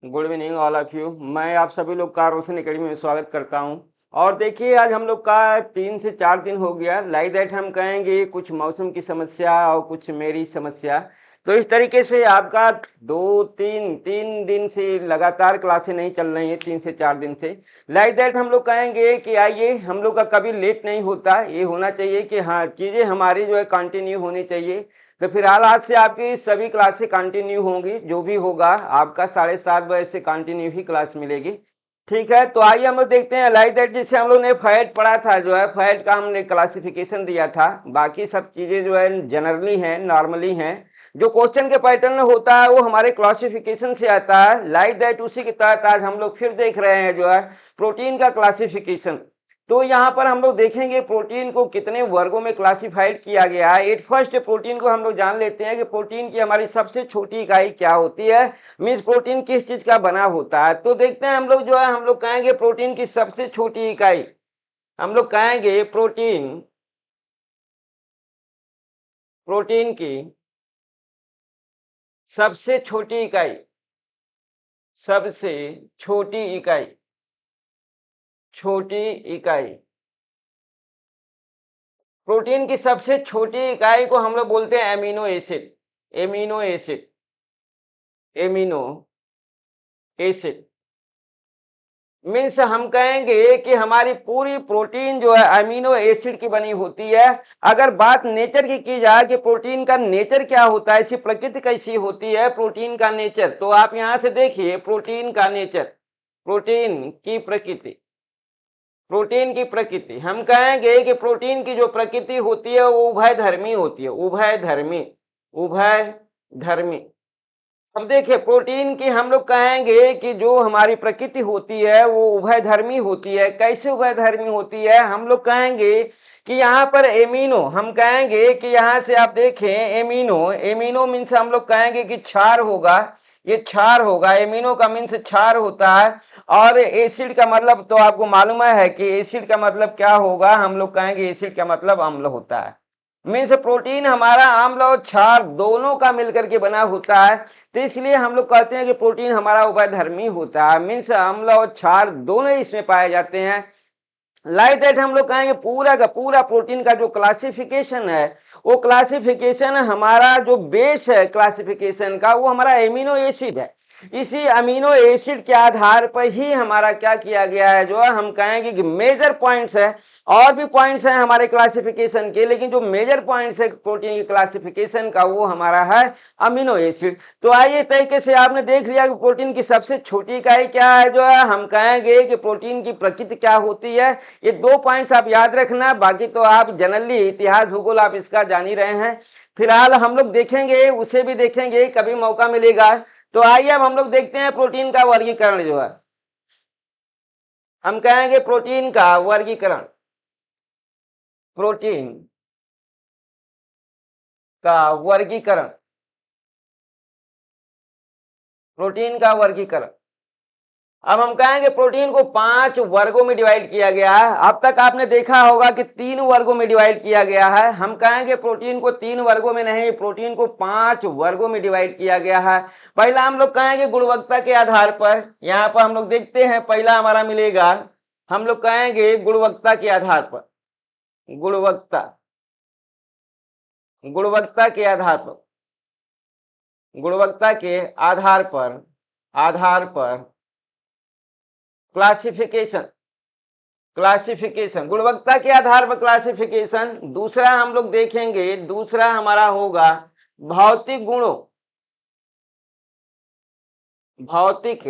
Good evening all of you. मैं आप सभी लोग का रोशन एकेडमी में स्वागत करता हूं। और देखिए, आज हम लोग का 3 से 4 दिन हो गया। लाइक दैट हम कहेंगे कुछ मौसम की समस्या और कुछ मेरी समस्या। तो इस तरीके से आपका 2 3 3 दिन से लगातार क्लासें नहीं चल रही हैं, 3 से 4 दिन से। लाइक दैट हम लोग कहेंगे कि आइए, हम लोग का कभी लेट नहीं होता। ये होना चाहिए कि हाँ, चीज़ें हमारी जो है कंटिन्यू होनी चाहिए। तो फिलहाल आज से आपकी सभी क्लासें कंटिन्यू होंगी। जो भी होगा आपका 7:30 बजे से कंटिन्यू ही क्लास मिलेगी। ठीक है, तो आइए हम लोग देखते हैं। लाइक दैट जिससे हम लोग ने फैट पढ़ा था, जो है फैट का हमने क्लासिफिकेशन दिया था। बाकी सब चीज़ें जो है जनरली हैं, नॉर्मली हैं। जो क्वेश्चन के पैटर्न होता है वो हमारे क्लासिफिकेशन से आता है। लाइक दैट उसी के तहत आज हम लोग फिर देख रहे हैं जो है प्रोटीन का क्लासिफिकेशन। तो यहाँ पर हम लोग देखेंगे प्रोटीन को कितने वर्गों में क्लासिफाइड किया गया है। एट फर्स्ट प्रोटीन को हम लोग जान लेते हैं कि प्रोटीन की हमारी सबसे छोटी इकाई क्या होती है, मीन्स प्रोटीन किस चीज का बना होता है। तो देखते हैं हम लोग जो है, हम लोग कहेंगे प्रोटीन की सबसे छोटी इकाई, हम लोग कहेंगे प्रोटीन, प्रोटीन की सबसे छोटी इकाई, सबसे छोटी इकाई, छोटी इकाई, प्रोटीन की सबसे छोटी इकाई को हम लोग बोलते हैं amino acid. Amino acid, amino acid means हम कहेंगे कि हमारी पूरी प्रोटीन जो है अमीनो एसिड की बनी होती है। अगर बात नेचर की जाए कि प्रोटीन का नेचर क्या होता है, इसकी प्रकृति कैसी होती है प्रोटीन का नेचर, तो आप यहां से देखिए प्रोटीन का नेचर, प्रोटीन की प्रकृति, प्रोटीन की प्रकृति हम कहेंगे कि प्रोटीन की जो प्रकृति होती है वो उभयधर्मी होती है। उभयधर्मी, उभयधर्मी। अब देखिए प्रोटीन की हम लोग कहेंगे कि जो हमारी प्रकृति होती है वो उभयधर्मी होती है। कैसे उभयधर्मी होती है, हम लोग कहेंगे कि यहाँ पर एमिनो, हम कहेंगे कि यहाँ से आप देखें एमिनो, एमिनो मीन्स हम लोग कहेंगे कि क्षार होगा, ये क्षार होगा। एमिनो का मीन्स क्षार होता है। और एसिड का मतलब तो आपको मालूम है कि एसिड का मतलब क्या होगा, हम लोग कहेंगे एसिड का मतलब अम्ल होता है। मीन्स प्रोटीन हमारा अम्ल और क्षार दोनों का मिलकर के बना होता है। तो इसलिए हम लोग कहते हैं कि प्रोटीन हमारा उभयधर्मी होता है। मीन्स अम्ल और क्षार दोनों इसमें पाए जाते हैं। लाइक दैट हम लोग कहेंगे पूरा का पूरा प्रोटीन का जो क्लासिफिकेशन है, वो क्लासिफिकेशन हमारा जो बेस है क्लासिफिकेशन का, वो हमारा एमिनो एसिड है। इसी अमीनो एसिड के आधार पर ही हमारा क्या किया गया है, जो है हम कहेंगे कि मेजर पॉइंट्स है। और भी पॉइंट्स हैं हमारे क्लासिफिकेशन के, लेकिन जो मेजर पॉइंट्स है प्रोटीन की क्लासिफिकेशन का वो हमारा है अमीनो एसिड। तो आइए तरीके से आपने देख लिया कि प्रोटीन की सबसे छोटी इकाई क्या है, जो है हम कहेंगे कि प्रोटीन की प्रकृति क्या होती है। ये 2 पॉइंट्स आप याद रखना, बाकी तो आप जनरली इतिहास भूगोल आप इसका जान ही रहे हैं। फिलहाल हम लोग देखेंगे, उसे भी देखेंगे कभी मौका मिलेगा। तो आइए अब हम लोग देखते हैं प्रोटीन का वर्गीकरण जो है, हम कहेंगे प्रोटीन का वर्गीकरण, प्रोटीन का वर्गीकरण, प्रोटीन का वर्गीकरण। अब हम कहेंगे प्रोटीन को 5 वर्गों में डिवाइड किया गया है। अब तक आपने देखा होगा कि 3 वर्गों में डिवाइड किया गया है। हम कहेंगे प्रोटीन को 3 वर्गों में नहीं, प्रोटीन को 5 वर्गों में डिवाइड किया गया है। पहला हम लोग कहेंगे गुणवत्ता के आधार पर। यहाँ पर हम लोग देखते हैं पहला हमारा मिलेगा, हम लोग कहेंगे गुणवत्ता के आधार पर, गुणवत्ता, गुणवत्ता के आधार पर, गुणवत्ता के आधार पर, आधार पर क्लासिफिकेशन, क्लासिफिकेशन, गुणवत्ता के आधार पर क्लासिफिकेशन। दूसरा हम लोग देखेंगे, दूसरा हमारा होगा भौतिक गुणों, भौतिक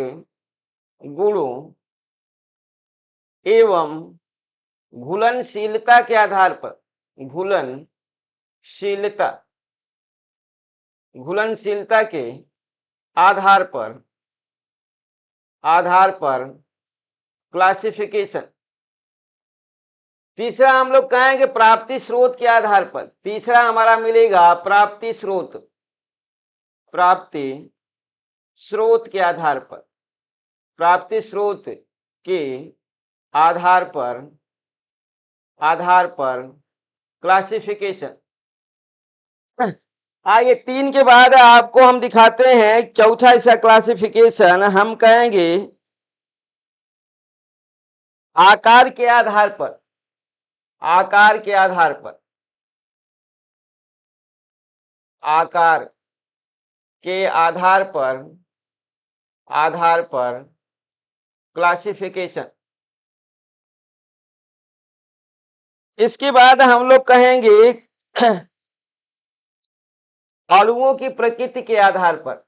गुणों एवं घुलनशीलता के आधार पर, घुलनशीलता, घुलनशीलता के आधार पर, आधार पर क्लासिफिकेशन। तीसरा हम लोग कहेंगे प्राप्ति स्रोत के आधार पर। तीसरा हमारा मिलेगा प्राप्ति स्रोत, प्राप्ति स्रोत के आधार पर, प्राप्ति स्रोत के आधार पर, आधार पर क्लासिफिकेशन। आइए 3 के बाद आपको हम दिखाते हैं चौथा इसका क्लासिफिकेशन। हम कहेंगे आकार के आधार पर, आकार के आधार पर, आकार के आधार पर क्लासिफिकेशन। इसके बाद हम लोग कहेंगे अणुओं की प्रकृति के आधार पर,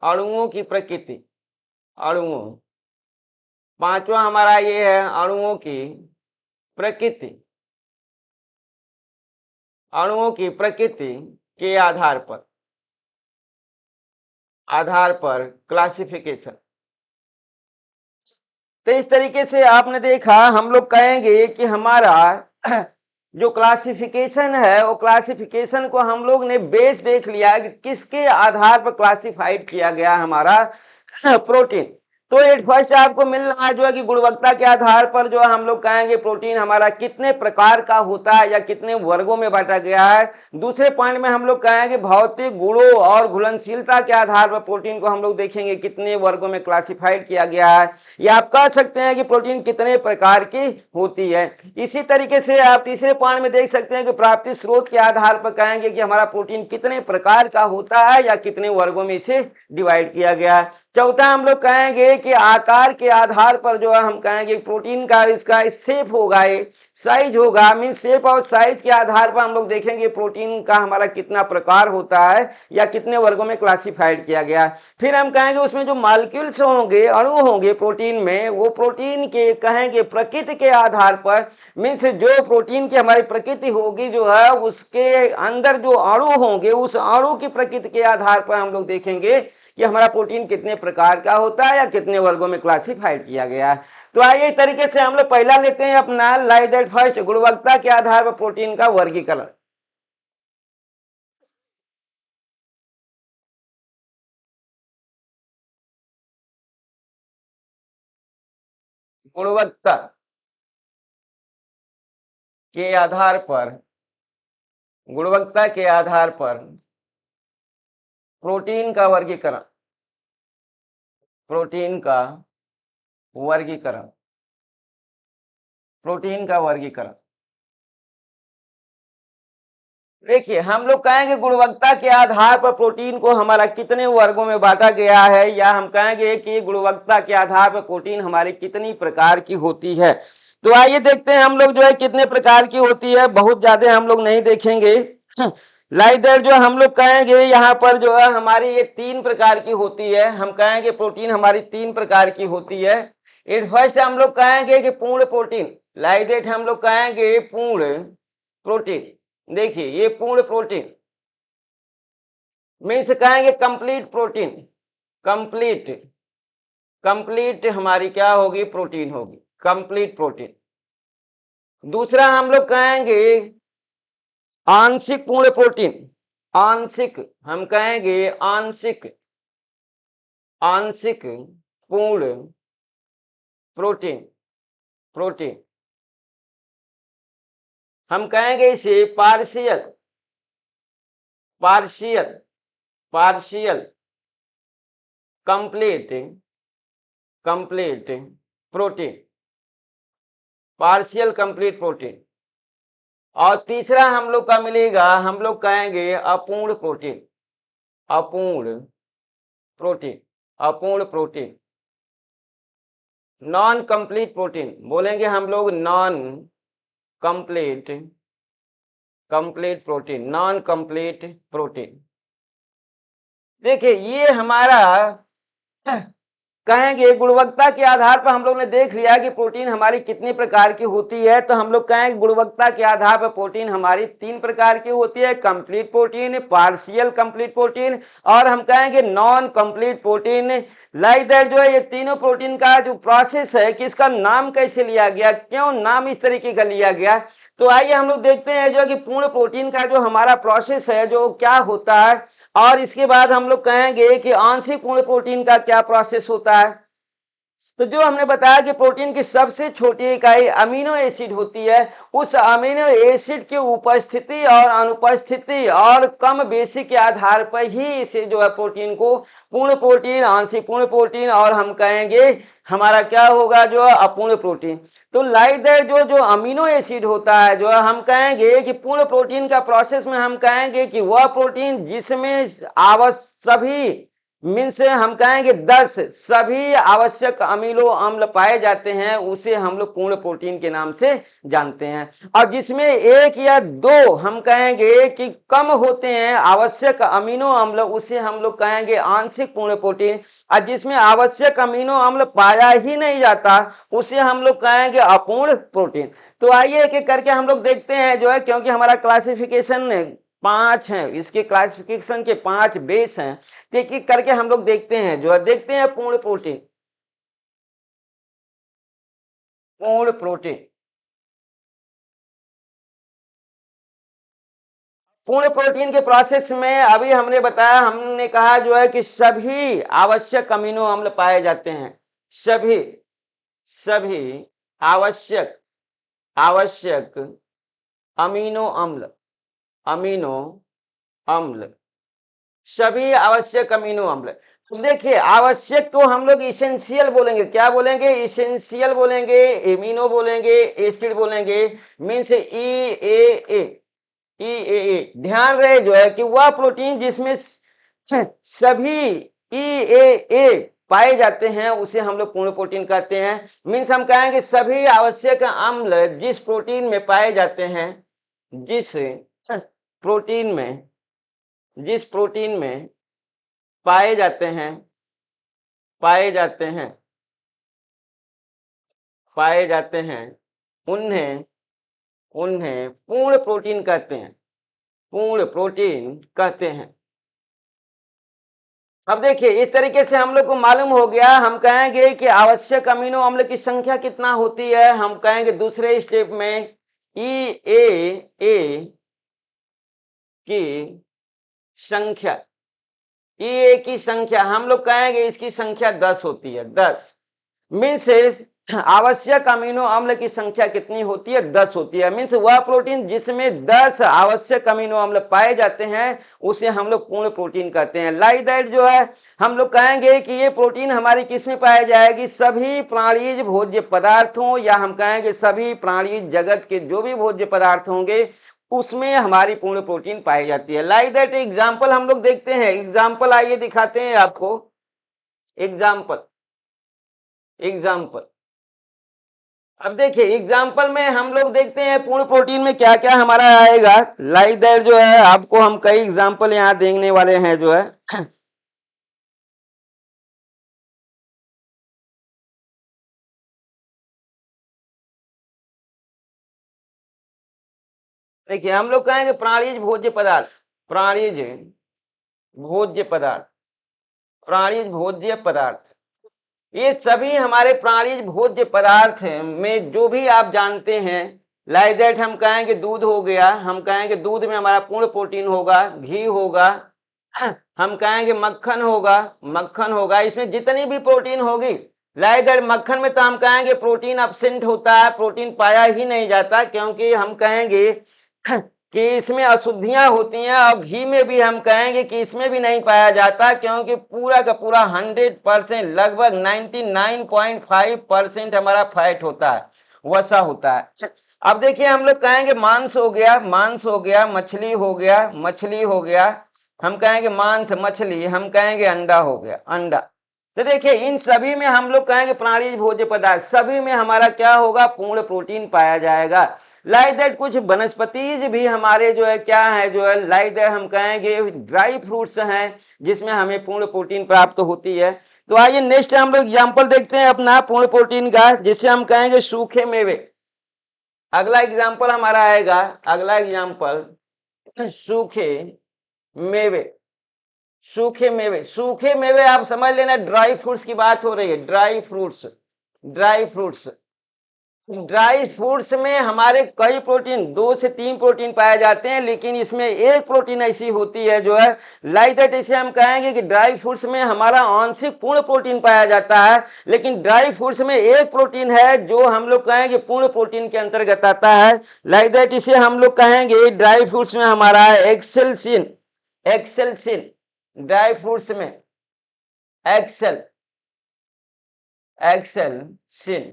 अणुओं की प्रकृति, अणुओं। पांचवा हमारा ये है अणुओं की प्रकृति, अणुओं की प्रकृति के आधार पर क्लासिफिकेशन। तो इस तरीके से आपने देखा, हम लोग कहेंगे कि हमारा जो क्लासिफिकेशन है वो क्लासिफिकेशन को हम लोग ने बेस देख लिया कि किसके आधार पर क्लासिफाइड किया गया हमारा प्रोटीन। तो एट फर्स्ट आपको मिल रहा है जो है कि गुणवत्ता के आधार पर जो है हम लोग कहेंगे प्रोटीन हमारा कितने प्रकार का होता है या कितने वर्गों में बांटा गया है। दूसरे पॉइंट में हम लोग कहेंगे भौतिक गुणों और घुलनशीलता के आधार पर प्रोटीन को हम लोग देखेंगे कितने वर्गों में क्लासिफाइड किया गया है, या आप कह सकते हैं कि प्रोटीन कितने प्रकार की होती है। इसी तरीके से आप तीसरे पॉइंट में देख सकते हैं कि प्राप्ति स्रोत के आधार पर कहेंगे कि हमारा प्रोटीन कितने प्रकार का होता है या कितने वर्गों में इसे डिवाइड किया गया है। चौथा हम लोग कहेंगे कि आकार के आधार पर जो है हम कहेंगे प्रोटीन का इसका शेप होगा, साइज होगा, मीन शेप और साइज के आधार पर हम लोग देखेंगे प्रोटीन का हमारा कितना प्रकार होता है या कितने वर्गों में क्लासिफाइड किया गया। फिर हम कहेंगे उसमें जो मॉलिक्यूल्स होंगे, अणु होंगे प्रोटीन में, वो प्रोटीन के कहेंगे प्रकृति के आधार पर, मीन्स जो प्रोटीन की हमारी प्रकृति होगी जो है उसके अंदर जो अणु होंगे उस अणु की प्रकृति के आधार पर हम लोग देखेंगे कि हमारा प्रोटीन कितने प्रकार का होता है या कितने वर्गों में क्लासिफाइड किया गया है। तो आइए इस तरीके से हम लोग पहला लेते हैं अपना लाइक दैट फर्स्ट, गुणवत्ता के आधार पर प्रोटीन का वर्गीकरण। गुणवत्ता के आधार पर, गुणवत्ता के आधार पर प्रोटीन का वर्गीकरण, प्रोटीन का वर्गीकरण, प्रोटीन का वर्गीकरण। देखिए हम लोग कहेंगे गुणवत्ता के आधार पर प्रोटीन को हमारा कितने वर्गों में बांटा गया है, या हम कहेंगे कि गुणवत्ता के आधार पर प्रोटीन हमारी कितनी प्रकार की होती है। तो आइए देखते हैं हम लोग जो है कितने प्रकार की होती है। बहुत ज्यादा हम लोग नहीं देखेंगे। लाइक दैट जो हम लोग कहेंगे यहाँ पर जो है हमारी ये 3 प्रकार की होती है। हम कहेंगे प्रोटीन हमारी 3 प्रकार की होती है। इट फर्स्ट हम लोग कहेंगे कि पूर्ण प्रोटीन, लाइक दैट हम लोग कहेंगे पूर्ण प्रोटीन। देखिए ये पूर्ण प्रोटीन मीन्स कहेंगे कंप्लीट प्रोटीन, कंप्लीट, कंप्लीट हमारी क्या होगी, प्रोटीन होगी, कंप्लीट प्रोटीन। दूसरा हम लोग कहेंगे आंशिक पूर्ण प्रोटीन, आंशिक, हम कहेंगे आंशिक, आंशिक पूर्ण प्रोटीन, प्रोटीन हम कहेंगे इसे partial, partial, partial complete, complete protein, partial complete protein. और तीसरा हम लोग का मिलेगा, हम लोग कहेंगे अपूर्ण प्रोटीन, अपूर्ण प्रोटीन, अपूर्ण प्रोटीन, नॉन कंप्लीट प्रोटीन बोलेंगे हम लोग, non complete, complete protein, non complete protein. देखिए ये हमारा कहेंगे गुणवत्ता के आधार पर हम लोग ने देख लिया कि प्रोटीन हमारी कितनी प्रकार की होती है। तो हम लोग कहेंगे गुणवत्ता के आधार पर प्रोटीन हमारी 3 प्रकार की होती है, complete protein, partial complete protein और हम कहेंगे non complete protein. Like that जो है ये तीनों प्रोटीन का जो प्रोसेस है कि इसका नाम कैसे लिया गया, क्यों नाम इस तरीके का लिया गया। तो आइए हम लोग देखते हैं जो कि पूर्ण प्रोटीन का जो हमारा प्रोसेस है जो क्या होता है, और इसके बाद हम लोग कहेंगे कि आंशिक पूर्ण प्रोटीन का क्या प्रोसेस होता है। तो जो हमने बताया कि प्रोटीन की सबसे छोटी इकाई अमीनो एसिड होती है, उस अमीनो एसिड की उपस्थिति और अनुपस्थिति और कम बेसी के आधार पर ही इसे जो है प्रोटीन को पूर्ण प्रोटीन, आंशिक पूर्ण प्रोटीन और हम कहेंगे हमारा क्या होगा जो है अपूर्ण प्रोटीन। तो लाइक दैट जो अमीनो एसिड होता है जो हम कहेंगे कि पूर्ण प्रोटीन का प्रोसेस में हम कहेंगे कि वह प्रोटीन जिसमें सभी मीन्स हम कहेंगे 10 सभी आवश्यक अमीनो अम्ल पाए जाते हैं, उसे हम लोग पूर्ण प्रोटीन के नाम से जानते हैं। और जिसमें एक या दो हम कहेंगे कि कम होते हैं आवश्यक अमीनो अम्ल, उसे हम लोग कहेंगे आंशिक पूर्ण प्रोटीन। और जिसमें आवश्यक अमीनो अम्ल पाया ही नहीं जाता, उसे हम लोग कहेंगे अपूर्ण प्रोटीन। तो आइए एक एक करके हम लोग देखते हैं जो है, क्योंकि हमारा क्लासिफिकेशन 5 हैं, इसके क्लासिफिकेशन के 5 बेस हैं, तो एक एक करके हम लोग देखते हैं जो है। देखते हैं पूर्ण प्रोटीन। पूर्ण प्रोटीन, पूर्ण प्रोटीन के प्रोसेस में अभी हमने बताया, हमने कहा जो है कि सभी आवश्यक अमीनो अम्ल पाए जाते हैं। सभी सभी आवश्यक आवश्यक अमीनो अम्ल, अमीनो अम्ल, सभी आवश्यक अमीनो अम्ल। तो देखिए आवश्यक को हम लोग इसेंशियल बोलेंगे। क्या बोलेंगे? इसेंशियल बोलेंगे, एमिनो बोलेंगे, एसिड बोलेंगे। मीन्स ई ए ए ध्यान रहे जो है कि वह प्रोटीन जिसमें सभी ई ए पाए जाते हैं, उसे हम लोग पूर्ण प्रोटीन कहते हैं। मीन्स हम कहेंगे सभी आवश्यक अम्ल जिस प्रोटीन में पाए जाते हैं, जिस प्रोटीन में जिस प्रोटीन में पाए जाते हैं, पाए जाते हैं, पाए जाते हैं, उन्हें उन्हें पूर्ण प्रोटीन कहते हैं, पूर्ण प्रोटीन कहते हैं। अब देखिए इस तरीके से हम लोग को मालूम हो गया। हम कहेंगे कि आवश्यक अमीनो अम्ल की संख्या कितना होती है। हम कहेंगे दूसरे स्टेप में ई ए की संख्या, ई की संख्या हम लोग कहेंगे इसकी संख्या 10 होती है। 10 मीन्स आवश्यक अमीनो अम्ल की संख्या कितनी होती है? 10 होती है। मीन्स वह प्रोटीन जिसमें 10 आवश्यक अमीनो अम्ल पाए जाते हैं, उसे हम लोग पूर्ण प्रोटीन कहते हैं। लाइक दैट जो है हम लोग कहेंगे कि ये प्रोटीन हमारी किस में पाई जाएगी? सभी प्राणीज भोज्य पदार्थों, या हम कहेंगे सभी प्राणीज जगत के जो भी भोज्य पदार्थ होंगे उसमें हमारी पूर्ण प्रोटीन पाई जाती है। लाइक दैट एग्जाम्पल हम लोग देखते हैं। एग्जाम्पल आइए दिखाते हैं आपको। एग्जाम्पल एग्जाम्पल अब देखिए एग्जाम्पल में हम लोग देखते हैं पूर्ण प्रोटीन में क्या क्या हमारा आएगा। लाइक दैट जो है आपको हम कई एग्जाम्पल यहाँ देखने वाले हैं जो है। देखिए हम लोग कहेंगे प्राणीज भोज्य पदार्थ, प्राणीज भोज्य पदार्थ, प्राणीज भोज्य पदार्थ, ये सभी हमारे प्राणीज भोज्य पदार्थ में जो भी आप जानते हैं। लाइक दैट हम कहेंगे दूध हो गया, हम कहेंगे दूध में हमारा पूर्ण प्रोटीन होगा। घी होगा, हम कहेंगे मक्खन होगा, मक्खन होगा, इसमें जितनी भी प्रोटीन होगी। लाइक दैट मक्खन में तो हम कहेंगे प्रोटीन अब्सेंट होता है, प्रोटीन पाया ही नहीं जाता, क्योंकि हम कहेंगे कि इसमें अशुद्धियां होती हैं। और घी में भी हम कहेंगे कि इसमें भी नहीं पाया जाता, क्योंकि पूरा का पूरा 100% लगभग 99.5% हमारा फैट होता है, वसा होता है। अब देखिए हम लोग कहेंगे मांस हो गया, मांस हो गया, मछली हो गया, मछली हो गया, हम कहेंगे मांस मछली, हम कहेंगे अंडा हो गया, अंडा। तो देखिए इन सभी में हम लोग कहेंगे प्राणीज भोज्य पदार्थ, सभी में हमारा क्या होगा? पूर्ण प्रोटीन पाया जाएगा। लाइक दैट कुछ वनस्पतिज भी हमारे जो है क्या है जो है, लाइक दैट हम कहेंगे ड्राई फ्रूट्स हैं, जिसमें हमें पूर्ण प्रोटीन प्राप्त होती है। तो आइए नेक्स्ट हम लोग एग्जाम्पल देखते हैं अपना पूर्ण प्रोटीन का, जिससे हम कहेंगे सूखे मेवे। अगला एग्जाम्पल हमारा आएगा, अगला एग्जाम्पल सूखे मेवे। सूखे मेवे, सूखे मेवे आप समझ लेना ड्राई फ्रूट्स की बात हो रही है। Dry fruits, dry fruits, dry fruits में हमारे कई प्रोटीन, 2 से 3 प्रोटीन पाए जाते हैं, लेकिन इसमें एक प्रोटीन ऐसी होती है जो है लाइक दैट, इसे हम कहेंगे कि ड्राई फ्रूट्स में हमारा आंशिक पूर्ण प्रोटीन पाया जाता है, लेकिन ड्राई फ्रूट्स में एक प्रोटीन है जो हम लोग कहेंगे पूर्ण प्रोटीन के अंतर्गत आता है। लाइक दैट इसे हम लोग कहेंगे ड्राई फ्रूट्स में हमारा एक्सेल्सिन। एक्सेल्सिन ड्राई फ्रूट्स में एक्सेल एक्सेल्सिन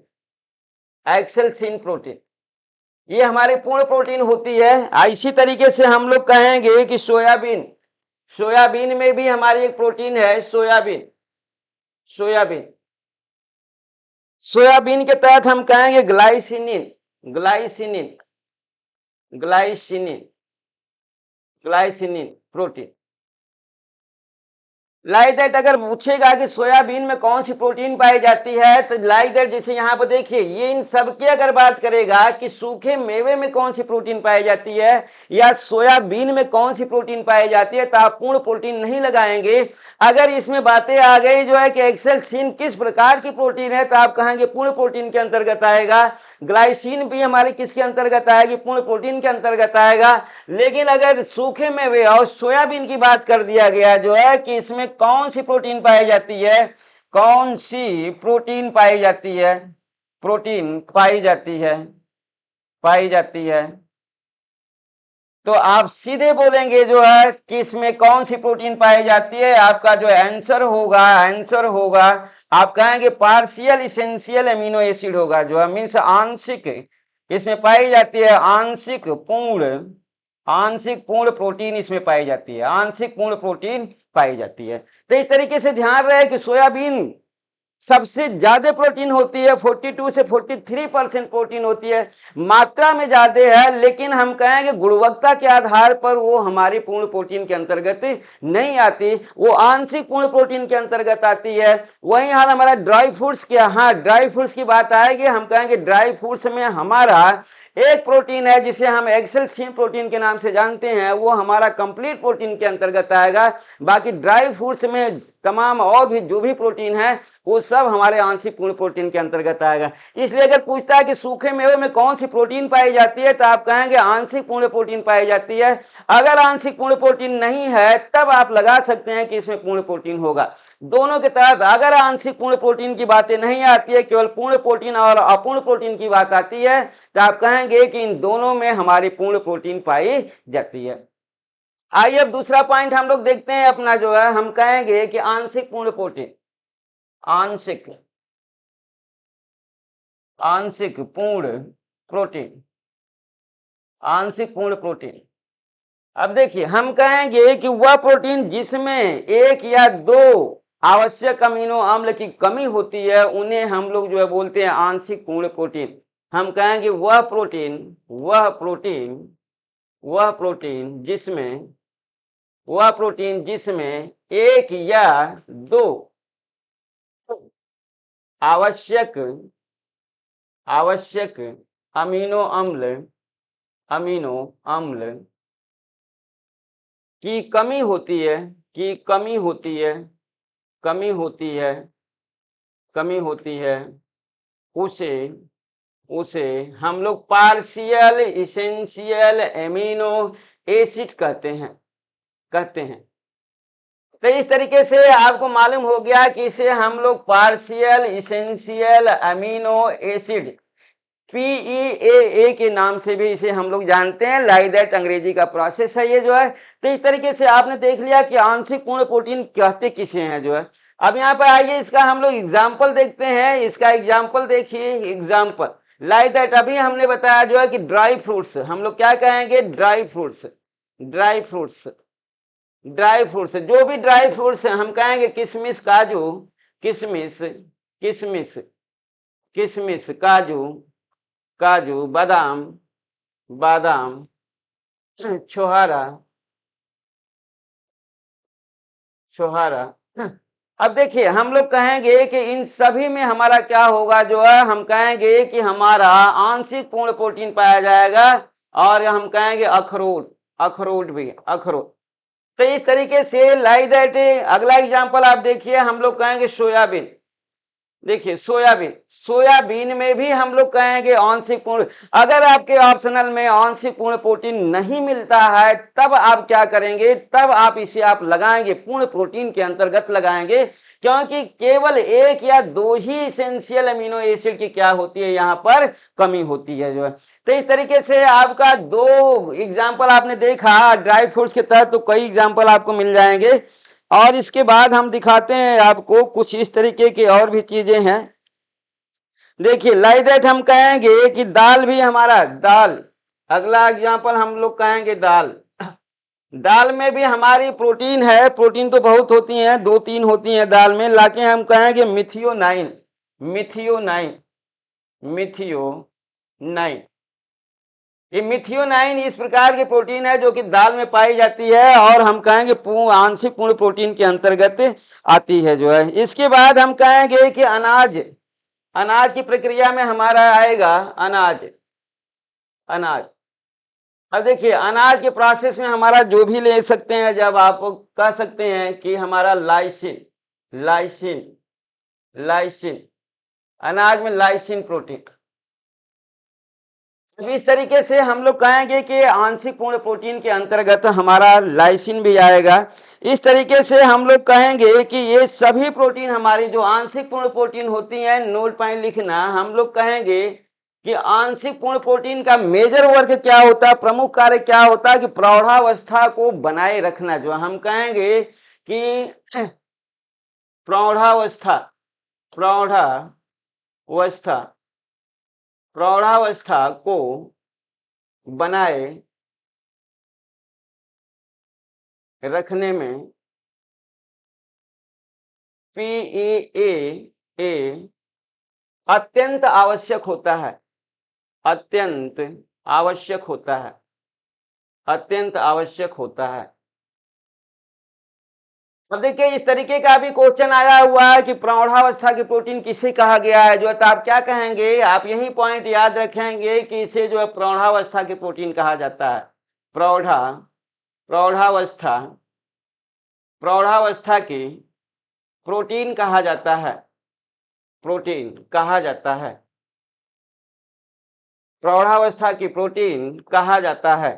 एक्सेल्सिन प्रोटीन, ये हमारी पूर्ण प्रोटीन होती है। इसी तरीके से हम लोग कहेंगे कि सोयाबीन, सोयाबीन में भी हमारी एक प्रोटीन है सोयाबीन। सोयाबीन सोयाबीन के तहत हम कहेंगे ग्लाइसिनिन। ग्लाइसिनिन ग्लाइसिनिन ग्लाइसिनिन प्रोटीन। लाइक दैट अगर पूछेगा कि सोयाबीन में कौन सी प्रोटीन पाई जाती है, तो लाइक दैट जैसे यहाँ पर देखिए, ये इन सब की अगर बात करेगा कि सूखे मेवे में कौन सी प्रोटीन पाई जाती है या सोयाबीन में कौन सी प्रोटीन पाई जाती है, तो आप पूर्ण प्रोटीन नहीं लगाएंगे। अगर इसमें बातें आ गई जो है कि एक्सेल्सिन किस प्रकार की प्रोटीन है, तो आप कहेंगे पूर्ण प्रोटीन के अंतर्गत आएगा। ग्लाइसिन भी हमारे किसके अंतर्गत आएगी, पूर्ण प्रोटीन के अंतर्गत आएगा। लेकिन अगर सूखे मेवे और सोयाबीन की बात कर दिया गया जो है कि इसमें कौन सी प्रोटीन पाई जाती है, कौन सी प्रोटीन पाई जाती है, प्रोटीन पाई जाती है, पाई जाती है, तो आप सीधे बोलेंगे जो है कि इसमें कौन सी प्रोटीन पाई जाती है। आपका जो आंसर होगा, आंसर होगा आप कहेंगे पार्शियल इसेंशियल एमिनो एसिड होगा, जो है मीन्स आंशिक इसमें पाई जाती है, आंशिक पूर्ण, आंशिक पूर्ण प्रोटीन इसमें पाई जाती है, आंशिक पूर्ण प्रोटीन पाई जाती है। तो इस तरीके से ध्यान रहे कि सोयाबीन सबसे ज्यादा प्रोटीन होती है, 42 से 43% प्रोटीन होती है, मात्रा में ज्यादा है, लेकिन हम कहेंगे गुणवत्ता के आधार पर वो हमारी पूर्ण प्रोटीन के अंतर्गत नहीं आती, वो आंशिक पूर्ण प्रोटीन के अंतर्गत आती है। वही हाल हमारा ड्राई फ्रूट्स के, हाँ ड्राई फ्रूट्स की बात आएगी, हम कहेंगे ड्राई फ्रूट्स में हमारा एक प्रोटीन है जिसे हम एक्सेल्सिन प्रोटीन के नाम से जानते हैं, वो हमारा कंप्लीट प्रोटीन के अंतर्गत आएगा। बाकी ड्राई फ्रूट्स में तमाम और भी जो भी प्रोटीन है वो सब हमारे आंशिक पूर्ण प्रोटीन के अंतर्गत आएगा। इसलिए अगर पूछता है कि सूखे मेवे में कौन सी प्रोटीन पाई जाती है, तो आप कहेंगे आंशिक पूर्ण प्रोटीन पाई जाती है। अगर आंशिक पूर्ण प्रोटीन नहीं है तब आप लगा सकते हैं कि इसमें पूर्ण प्रोटीन होगा। दोनों के तहत अगर आंशिक पूर्ण प्रोटीन की बातें नहीं आती है, केवल पूर्ण प्रोटीन और अपूर्ण प्रोटीन की बात आती है, तो आप कहेंगे कि इन दोनों में हमारी पूर्ण प्रोटीन पाई जाती है। आइए अब दूसरा पॉइंट हम लोग देखते हैं अपना, जो है हम कहेंगे कि आंशिक पूर्ण प्रोटीन, आंशिक आंशिक पूर्ण प्रोटीन, आंशिक पूर्ण प्रोटीन। अब देखिए हम कहेंगे कि वह प्रोटीन जिसमें एक या दो आवश्यक अमीनो अम्ल की कमी होती है उन्हें हम लोग जो है बोलते हैं आंशिक पूर्ण प्रोटीन। हम कहेंगे वह प्रोटीन, वह प्रोटीन, वह प्रोटीन जिसमें, वह प्रोटीन जिसमें एक या दो आवश्यक, आवश्यक अमीनो अम्ल, अमीनो अम्ल की कमी होती है, की कमी होती है, कमी होती है, कमी होती है, उसे, उसे हम लोग पार्शियल इसेंशियल एमिनो एसिड कहते हैं, कहते हैं। तो इस तरीके से आपको मालूम हो गया कि इसे हम लोग partial essential amino acid PEAA के नाम से भी इसे हम लोग जानते हैं। लाइक दैट अंग्रेजी का प्रोसेस है ये जो है। तो इस तरीके से आपने देख लिया कि आंशिक पूर्ण प्रोटीन कहते किसे हैं जो है। अब यहाँ पर आइए इसका हम लोग एग्जाम्पल देखते हैं। इसका एग्जाम्पल देखिए, एग्जाम्पल लाइक दैट अभी हमने बताया जो है कि ड्राई फ्रूट्स, हम लोग क्या कहेंगे, dry fruits, dry fruits, dry fruits, जो भी ड्राई फ्रूट्स हैं हम कहेंगे किशमिश, काजू, किशमिश, किशमिश, किशमिश, काजू, काजू, बादाम, बादाम, छोहारा, छोहारा। अब देखिए हम लोग कहेंगे कि इन सभी में हमारा क्या होगा जो है, हम कहेंगे कि हमारा आंशिक पूर्ण प्रोटीन पाया जाएगा। और हम कहेंगे अखरोट, अखरोट भी, अखरोट। तो इस तरीके से लाइक दैट अगला एग्जांपल आप देखिए, हम लोग कहेंगे सोयाबीन, देखिए सोयाबीन, सोयाबीन में भी हम लोग कहेंगे आंशिक पूर्ण। अगर आपके ऑप्शनल में आंशिक पूर्ण प्रोटीन नहीं मिलता है तब आप क्या करेंगे, तब आप इसे आप लगाएंगे पूर्ण प्रोटीन के अंतर्गत लगाएंगे, क्योंकि केवल एक या दो ही इसेंशियल अमीनो एसिड की क्या होती है, यहाँ पर कमी होती है जो है। तो इस तरीके से आपका दो एग्जाम्पल आपने देखा ड्राई फ्रूट्स के तहत, तो कई एग्जाम्पल आपको मिल जाएंगे। और इसके बाद हम दिखाते हैं आपको कुछ इस तरीके की और भी चीजें हैं। देखिए लाइक दैट हम कहेंगे कि दाल भी हमारा, दाल, अगला एग्जांपल हम लोग कहेंगे दाल। दाल में भी हमारी प्रोटीन है, प्रोटीन तो बहुत होती हैं, दो तीन होती हैं दाल में, लाके हम कहेंगे मिथियोनाइन, मिथियोनाइन, मिथियोनाइन। ये मिथियोनाइन इस प्रकार की प्रोटीन है जो कि दाल में पाई जाती है और हम कहेंगे आंशिक पूर्ण प्रोटीन के अंतर्गत आती है जो है। इसके बाद हम कहेंगे कि अनाज, अनाज की प्रक्रिया में हमारा आएगा अनाज, अनाज। अब देखिए अनाज के प्रोसेस में हमारा जो भी ले सकते हैं, जब आप कह सकते हैं कि हमारा लाइसिन, लाइसिन, लाइसिन, अनाज में लाइसिन प्रोटीन। इस तरीके से हम लोग कहेंगे कि आंशिक पूर्ण प्रोटीन के अंतर्गत हमारा लाइसिन भी आएगा। इस तरीके से हम लोग कहेंगे कि ये सभी प्रोटीन हमारी जो आंशिक पूर्ण प्रोटीन होती हैं, नोट पॉइंट लिखना, हम लोग कहेंगे कि आंशिक पूर्ण प्रोटीन का मेजर वर्क क्या होता है, प्रमुख कार्य क्या होता है कि प्रौढ़ावस्था को बनाए रखना। जो हम कहेंगे कि प्रौढ़ावस्था, प्रौढ़ावस्था, प्रौढ़ावस्था को बनाए रखने में पीईए अत्यंत आवश्यक होता है, अत्यंत आवश्यक होता है, अत्यंत आवश्यक होता है। अब देखिए इस तरीके का भी क्वेश्चन आया हुआ है कि प्रौढ़ावस्था की प्रोटीन किसे कहा गया है, जो है तो आप क्या कहेंगे, आप यही पॉइंट याद रखेंगे कि इसे जो है प्रौढ़ावस्था की प्रोटीन कहा जाता है। प्रौढ़ावस्था, प्रौढ़ावस्था की प्रोटीन कहा जाता है, प्रोटीन कहा जाता है, प्रौढ़ावस्था की प्रोटीन कहा जाता है,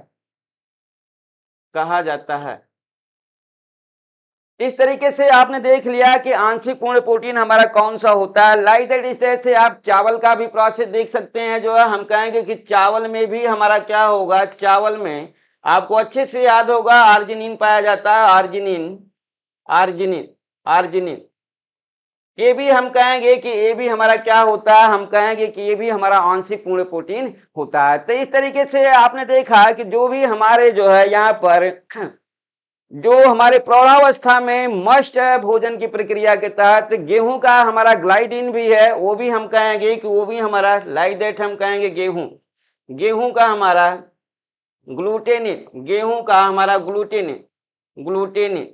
कहा जाता है। इस तरीके से आपने देख लिया कि आंशिक पूर्ण प्रोटीन हमारा कौन सा होता है। लाइक दैट इस तरह से आप चावल का भी प्रोसेस देख सकते हैं, जो है हम कहेंगे कि चावल में भी हमारा क्या होगा, चावल में आपको अच्छे से याद होगा आर्जिनिन पाया जाता है, आर्जिनिन, आर्जिनिन, आर्जिनिन। ये भी हम कहेंगे कि ये भी हमारा क्या होता है, हम कहेंगे कि ये भी हमारा आंशिक पूर्ण प्रोटीन होता है। तो इस तरीके से आपने देखा कि जो भी हमारे जो है यहाँ पर जो हमारे प्रौढ़ावस्था में मस्ट है भोजन की प्रक्रिया के तहत, गेहूं का हमारा ग्लाइडिन भी है, वो भी हम कहेंगे कि वो भी हमारा लाइक दैट हम कहेंगे गेहूं, गेहूं का हमारा ग्लूटेनिन, गेहूं का हमारा ग्लूटेनिन, ग्लूटेनिन,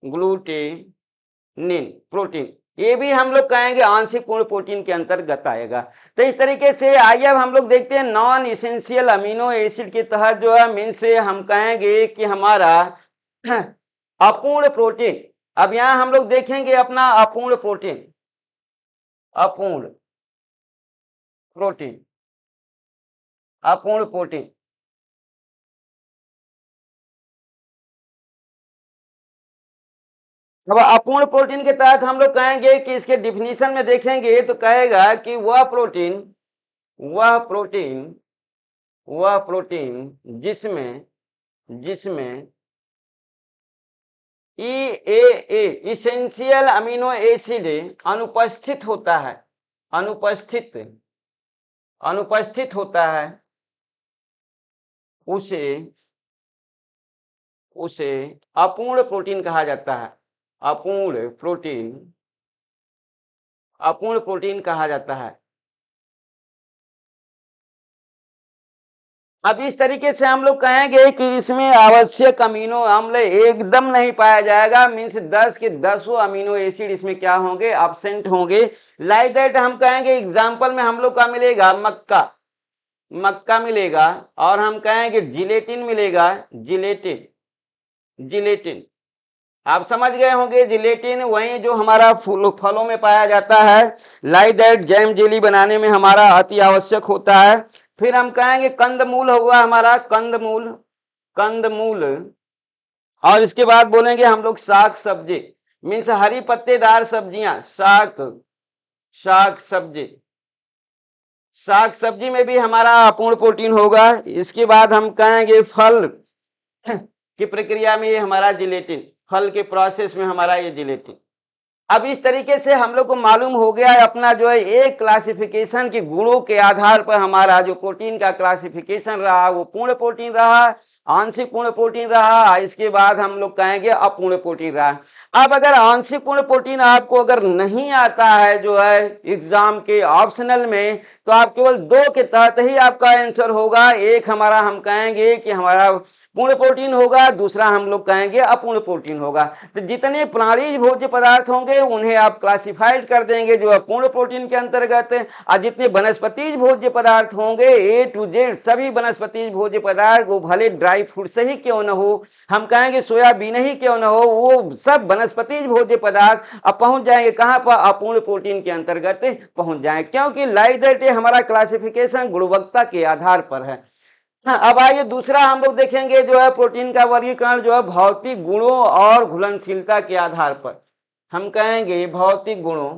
ग्लूटेनिन प्रोटीन, ये भी हम लोग कहेंगे आंशिक पूर्ण प्रोटीन के अंतर्गत आएगा। तो इस तरीके से आइए अब हम लोग देखते हैं नॉन इसेंशियल अमीनो एसिड के तहत जो है मीन से हम कहेंगे कि हमारा अपूर्ण प्रोटीन। अब यहां हम लोग देखेंगे अपना अपूर्ण प्रोटीन, अपूर्ण प्रोटीन, अपूर्ण प्रोटीन। अब अपूर्ण प्रोटीन के तहत हम लोग कहेंगे कि इसके डिफिनीशन में देखेंगे तो कहेगा कि वह प्रोटीन, वह प्रोटीन, वह प्रोटीन जिसमें, जिसमें ई इसेंशियल अमीनो एसिड अनुपस्थित होता है, अनुपस्थित, अनुपस्थित होता है, उसे, उसे अपूर्ण प्रोटीन कहा जाता है, अपूर्ण प्रोटीन, अपूर्ण प्रोटीन कहा जाता है। अब इस तरीके से हम लोग कहेंगे कि इसमें आवश्यक अमीनो अम्ल एकदम नहीं पाया जाएगा, मीन्स 10 के 10 अमीनो एसिड इसमें क्या होंगे, एब्सेंट होंगे। लाइक दैट हम कहेंगे एग्जांपल में हम लोग का मिलेगा मक्का, मक्का मिलेगा, और हम कहेंगे जिलेटिन मिलेगा, जिलेटिन, जिलेटिन, आप समझ गए होंगे जिलेटिन वही जो हमारा फलों में पाया जाता है, लाइक दैट जैम जेली बनाने में हमारा अति आवश्यक होता है। फिर हम कहेंगे कंदमूल होगा हमारा, कंदमूल, कंदमूल। और इसके बाद बोलेंगे हम लोग साग सब्जी, मीन्स हरी पत्तेदार सब्जियां, साग, साग सब्जी, साग सब्जी में भी हमारा अपूर्ण प्रोटीन होगा। इसके बाद हम कहेंगे फल की प्रक्रिया में ये हमारा जिलेटिन, फल के प्रोसेस में हमारा ये जिलेटिन। अब इस तरीके से हम लोग को मालूम हो गया है अपना जो है एक क्लासिफिकेशन के गुणों के आधार पर हमारा जो प्रोटीन का क्लासिफिकेशन रहा वो पूर्ण प्रोटीन रहा, आंशिक पूर्ण प्रोटीन रहा, इसके बाद हम लोग कहेंगे अपूर्ण प्रोटीन रहा। अब अगर आंशिक पूर्ण प्रोटीन आपको अगर नहीं आता है जो है एग्जाम के ऑप्शनल में, तो आप केवल दो के तहत ही आपका आंसर होगा। एक हमारा हम कहेंगे कि हमारा पूर्ण प्रोटीन होगा, दूसरा हम लोग कहेंगे अपूर्ण प्रोटीन होगा। तो जितने प्राणीज भोज्य पदार्थ होंगे उन्हें आप क्लासिफाइड कर देंगे जो अपूर्ण प्रोटीन के अंतर्गत, और जितने वनस्पतिज भोज्य पदार्थ होंगे ए टू जेड सभी वनस्पतिज भोज्य पदार्थ, वो भले ड्राई फ्रूट से ही क्यों न हो, हम कहेंगे सोयाबीन ही क्यों न हो, वो सब वनस्पतिज भोज्य पदार्थ अब पहुंच जाएंगे कहां पर, अपूर्ण प्रोटीन के अंतर्गत पहुंच जाएंगे, क्योंकि लाइक दैट हमारा क्लासिफिकेशन गुणवत्ता के आधार पर है। हाँ, अब आइए दूसरा हम लोग देखेंगे जो है प्रोटीन का वर्गीकरण जो है भौतिक गुणों और घुलनशीलता के आधार पर। हम कहेंगे भौतिक गुणों,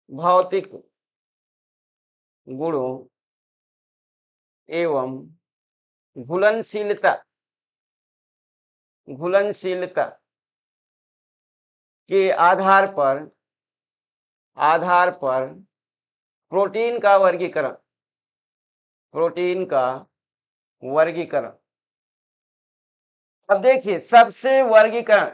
भौतिक गुणों एवं घुलनशीलता, घुलनशीलता के आधार पर, आधार पर प्रोटीन का वर्गीकरण, प्रोटीन का वर्गीकरण। अब देखिए सबसे वर्गीकरण,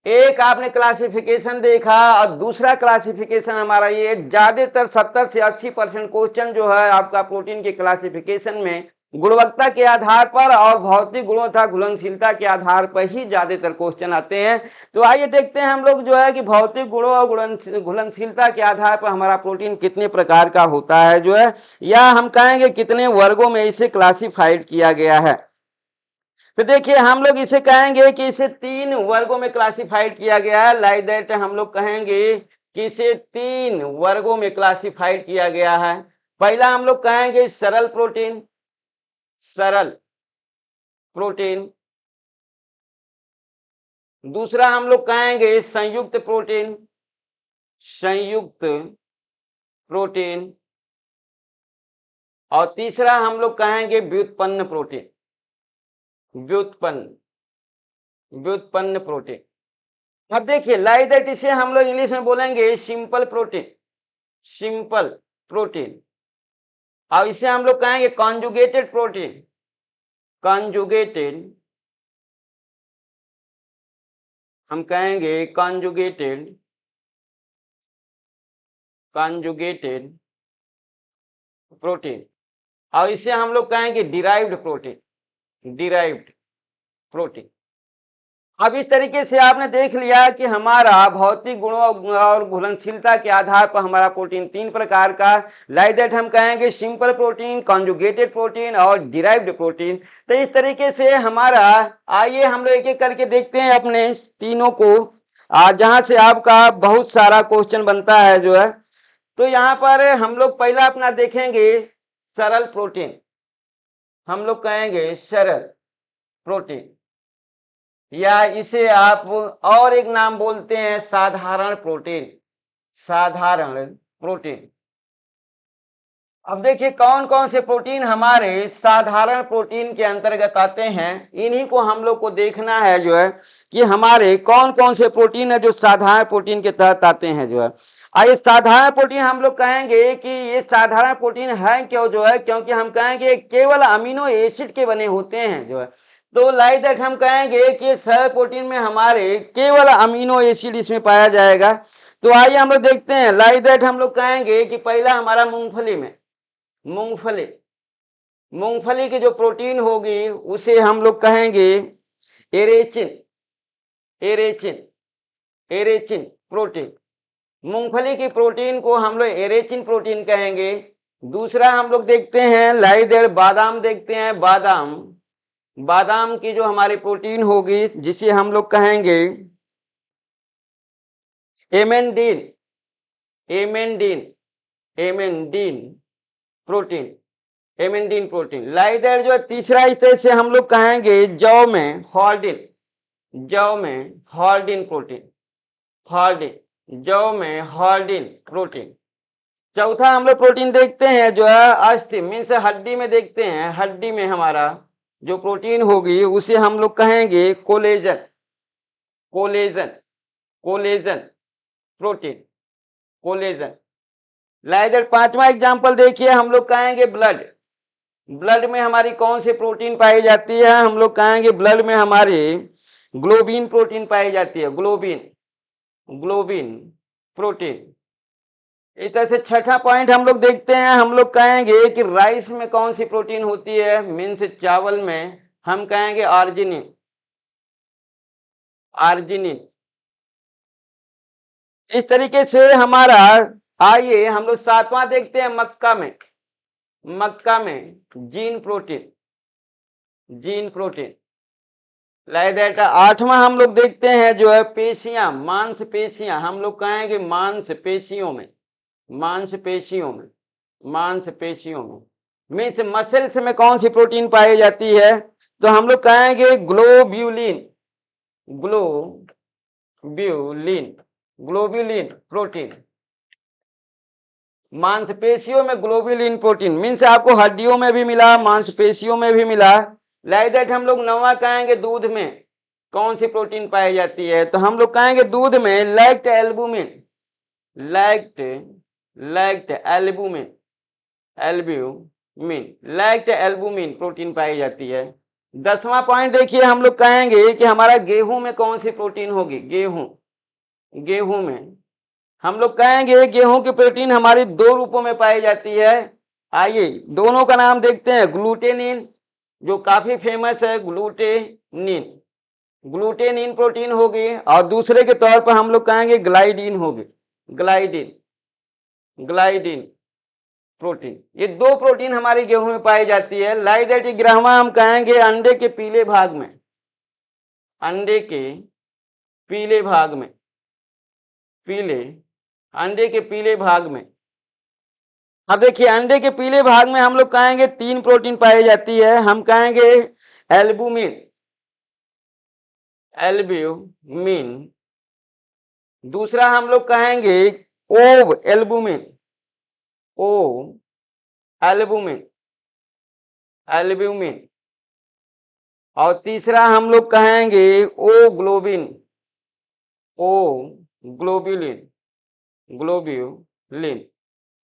एक आपने क्लासिफिकेशन देखा और दूसरा क्लासिफिकेशन हमारा ये ज्यादातर 70 से 80% क्वेश्चन जो है आपका प्रोटीन के क्लासिफिकेशन में गुणवत्ता के आधार पर और भौतिक गुणों तथा घुलनशीलता के आधार पर ही ज्यादातर क्वेश्चन आते हैं। तो आइए देखते हैं हम लोग जो है कि भौतिक गुणों और घुलनशीलता के आधार पर हमारा प्रोटीन कितने प्रकार का होता है जो है, या हम कहेंगे कितने वर्गों में इसे क्लासिफाइड किया गया है। तो देखिए हम लोग इसे कहेंगे कि इसे 3 वर्गों में क्लासिफाइड किया गया है। लाइक दैट हम लोग कहेंगे कि इसे 3 वर्गों में क्लासिफाइड किया गया है। पहला हम लोग कहेंगे सरल प्रोटीन, सरल प्रोटीन। दूसरा हम लोग कहेंगे संयुक्त प्रोटीन, संयुक्त प्रोटीन। और तीसरा हम लोग कहेंगे व्युत्पन्न प्रोटीन, व्युत्पन्न, व्युत्पन्न प्रोटीन। अब देखिए लाइक दैट इसे हम लोग इंग्लिश में बोलेंगे सिंपल प्रोटीन, सिंपल प्रोटीन। अब इसे हम लोग कहेंगे कॉन्जुगेटेड प्रोटीन, कॉन्जुगेटेड, हम कहेंगे कॉन्जुगेटेड, कॉन्जुगेटेड प्रोटीन। और इसे हम लोग कहेंगे डिराइव्ड प्रोटीन, डिराइव्ड प्रोटीन। अब इस तरीके से आपने देख लिया कि हमारा भौतिक गुणों और घुलनशीलता के आधार पर हमारा प्रोटीन 3 प्रकार का, लाइक दैट हम कहेंगे सिंपल प्रोटीन, कॉन्जुगेटेड प्रोटीन और डिराइव्ड प्रोटीन। तो इस तरीके से हमारा, आइए हम लोग एक एक करके देखते हैं अपने तीनों को, जहां से आपका बहुत सारा क्वेश्चन बनता है जो है। तो यहाँ पर हम लोग पहला अपना देखेंगे सरल प्रोटीन, हम लोग कहेंगे सरल प्रोटीन, या इसे आप और एक नाम बोलते हैं साधारण प्रोटीन, साधारण प्रोटीन। अब देखिए कौन कौन से प्रोटीन हमारे साधारण प्रोटीन के अंतर्गत आते हैं, इन्हीं को हम लोग को देखना है जो है कि हमारे कौन कौन से प्रोटीन है जो साधारण प्रोटीन के तहत आते हैं जो है। आइए साधारण प्रोटीन हम लोग कहेंगे कि ये साधारण प्रोटीन है क्यों जो है, क्योंकि हम कहेंगे केवल अमीनो एसिड के बने होते हैं जो है। तो लाइक दैट हम कहेंगे कि सरल प्रोटीन में हमारे केवल अमीनो एसिड इसमें पाया जाएगा। तो आइए हम लोग देखते हैं, लाइक दैट हम लोग कहेंगे कि पहला हमारा मूंगफली में, मूंगफली, मूंगफली की जो प्रोटीन होगी उसे हम लोग कहेंगे एरेचिन, एरेचिन, एरेचिन प्रोटीन। मूंगफली की प्रोटीन को हम लोग एरेचिन प्रोटीन कहेंगे। दूसरा हम लोग देखते हैं लाइक दैट बादाम, देखते हैं बादाम, बादाम की जो हमारी प्रोटीन होगी जिसे हम लोग कहेंगे एमेंडिन, एमेंडिन, एमेंडिन प्रोटीन, एमेंडिन प्रोटीन। लाइदर जो तीसरा इस तरह से हम लोग कहेंगे जौ में हॉर्डिन, जौ में हॉर्डिन प्रोटीन, हॉर्डिन, जौ में हॉर्डिन प्रोटीन। चौथा हम लोग प्रोटीन देखते हैं जो है अस्थि मीन्स हड्डी में देखते हैं, हड्डी में हमारा जो प्रोटीन होगी उसे हम लोग कहेंगे collagen, collagen, collagen protein, collagen. Leather पांचवा एग्जांपल देखिए हम लोग कहेंगे ब्लड, ब्लड में हमारी कौन सी प्रोटीन पाई जाती है, हम लोग कहेंगे ब्लड में हमारी ग्लोबिन प्रोटीन पाई जाती है, ग्लोबिन, ग्लोबिन प्रोटीन। इस तरह से छठा पॉइंट हम लोग देखते हैं, हम लोग कहेंगे कि राइस में कौन सी प्रोटीन होती है, मीन्स चावल में हम कहेंगे आर्जिनिन, आर्जिनिन। इस तरीके से हमारा आइए हम लोग सातवां देखते हैं मक्का में, मक्का में gene protein, gene protein. Like that आठवां हम लोग देखते हैं जो है पेशियां, मांसपेशियां, हम लोग कहेंगे मांसपेशियों में, मांसपेशियों में, मांसपेशियों में मीन्स मसल्स में कौन सी प्रोटीन पाई जाती है, तो हम लोग कहेंगे ग्लोब्यूलिन, ग्लोब्यूलिन, ग्लोब्यूलिन प्रोटीन। मांसपेशियों में ग्लोब्यूलिन प्रोटीन मीन्स आपको हड्डियों में भी मिला, मांसपेशियों में भी मिला। लाइक दैट हम लोग नवा कहेंगे दूध में कौन सी प्रोटीन पाई जाती है, तो हम लोग कहेंगे दूध में lactalbumin, lact, lactalbumin, albumin, lactalbumin protein पाई जाती है। दसवां पॉइंट देखिए हम लोग कहेंगे कि हमारा गेहूं में कौन सी प्रोटीन होगी, गेहूं, गेहूं में हम लोग कहेंगे गेहूं की प्रोटीन हमारी दो रूपों में पाई जाती है। आइए दोनों का नाम देखते हैं, ग्लूटेनिन जो काफी फेमस है, ग्लूटेनिन, ग्लूटेनिन प्रोटीन होगी, और दूसरे के तौर पर हम लोग कहेंगे ग्लाइडिन होगी, ग्लाइडिन, ग्लाइडिन प्रोटीन। ये दो प्रोटीन हमारी गेहूं में पाई जाती है। लाइक दैट 11वां हम कहेंगे अंडे के पीले भाग में, अंडे के पीले भाग में, पीले, अंडे के पीले भाग में। अब देखिए अंडे के पीले भाग में हम लोग कहेंगे तीन प्रोटीन पाई जाती है, हम कहेंगे एल्बुमिन, एल्ब्यूमिन, दूसरा हम लोग कहेंगे ओव एल्बुमिन, ओ एल्बुमिन, एल्ब्यूमिन, और तीसरा हम लोग कहेंगे ओ ग्लोबिन, ओ ग्लोब्यूलिन, ग्लोब्यूलिन।